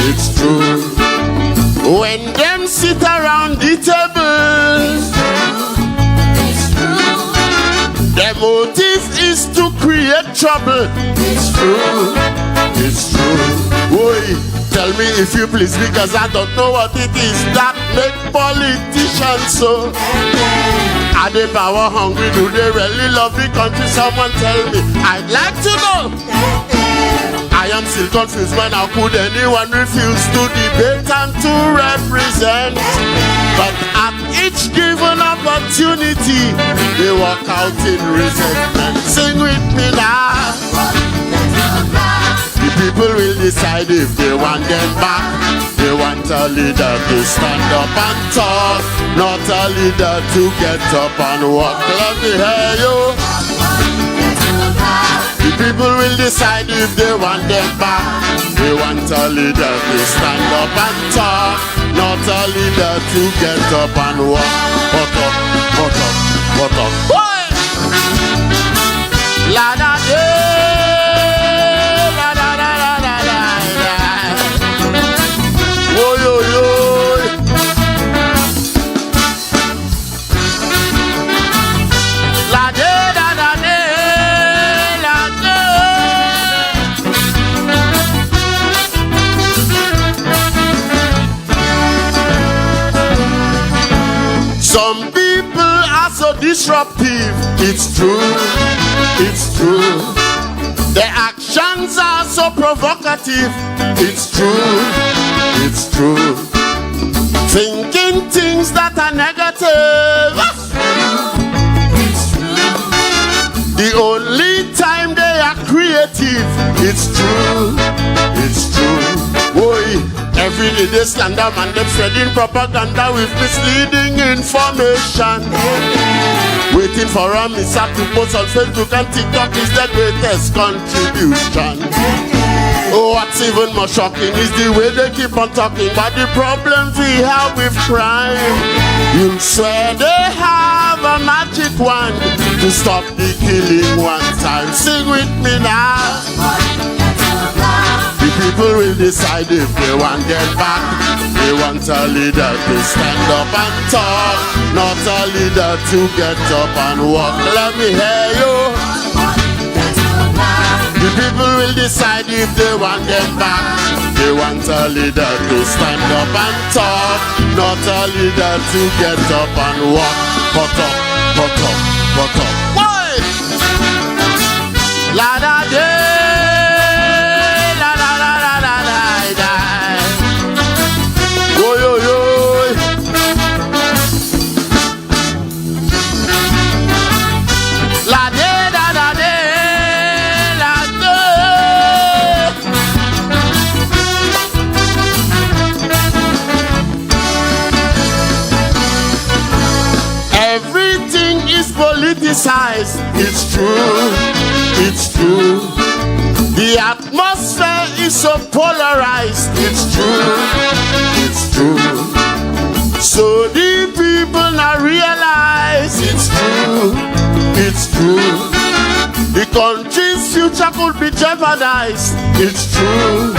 It's true. When them sit around the table, it's true. Their motive is to create trouble. It's true. It's true. Boy, tell me if you please, because I don't know what it is that make politicians so. Are they power hungry? Do they really love the country? Someone tell me. I'd like to know. I am still confused, man. How could anyone refuse to debate and to represent? But at each given opportunity, they walk out in resentment. Sing with me now. The people will decide if they want them back. They want a leader to stand up and talk, not a leader to get up and walk. Let me hear you. The people will decide if they want them back. They want a leader to stand up and talk, not a leader to get up and walk. Put up, put up, put up. Boy! La da day, la da da da da da da. Oy oy oy. La day da da day, la day. Some people are so disruptive. It's true. It's true. Their actions are so provocative. It's true. It's true. Thinking things that are negative. It's true. The only time they are creative. It's true. It's true. Boy, every day they slander man, them spreading propaganda with misleading information. Waiting for a mishap to post on Facebook and TikTok is the greatest contribution. Oh, what's even more shocking is the way they keep on talking about the problems we have with crime. You'll swear they have a magic wand to stop the killing one time. Sing with me now. The people people will decide if they want get back. They want a leader to stand up and talk, not a leader to get up and walk. Let me hear you. The people will decide if they want them back. They want a leader to stand up and talk, not a leader to get up and walk. Put up, put up, put up. Why? La da day, la la la la la la da. Yo yo yo. La day da da day, la day. Everything is politicized. It's true. It's true. The atmosphere is so polarized. It's true. It's true. So the people now realize it's true. It's true. The country's future could be jeopardized. It's true.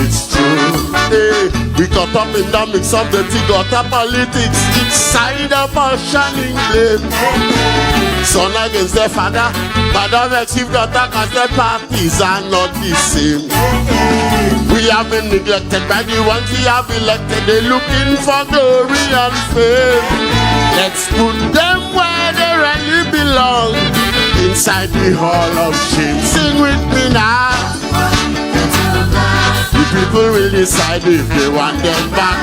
It's true. Hey, we got up in the mix of the got politics inside of a shining flame. Son against their father, mother vex if daughter, cause their parties are not the same. We have been neglected by the ones we have elected. They're looking for glory and fame. Let's put them where they really belong, inside the hall of shame. Sing with me now. The people will decide if they want them back.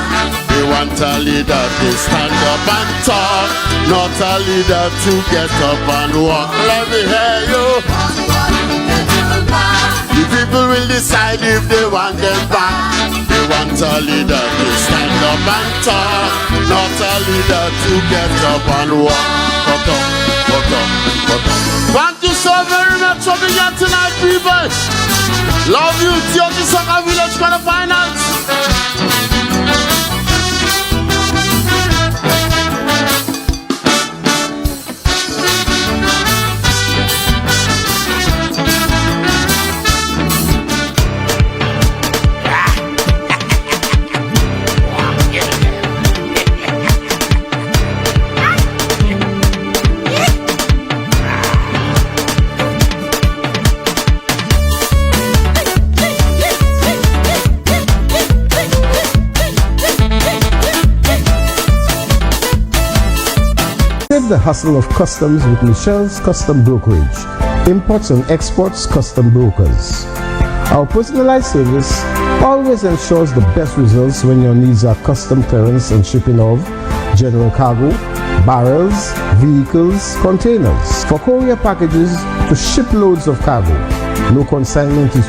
They want a leader to stand up and talk, not a leader to get up and walk. Let me hear you. The people will decide if they want them back. They want a leader to stand up and talk, not a leader to get up and walk. Put up, put up, put up. Thank you so very much for being here tonight, people. Love you, Tioki Soccer Village Quarterfinals. Save the hustle of customs with Michelle's Custom Brokerage, imports and exports custom brokers. Our personalized service always ensures the best results when your needs are custom clearance and shipping of general cargo, barrels, vehicles, containers, for courier packages to ship loads of cargo. No consignment is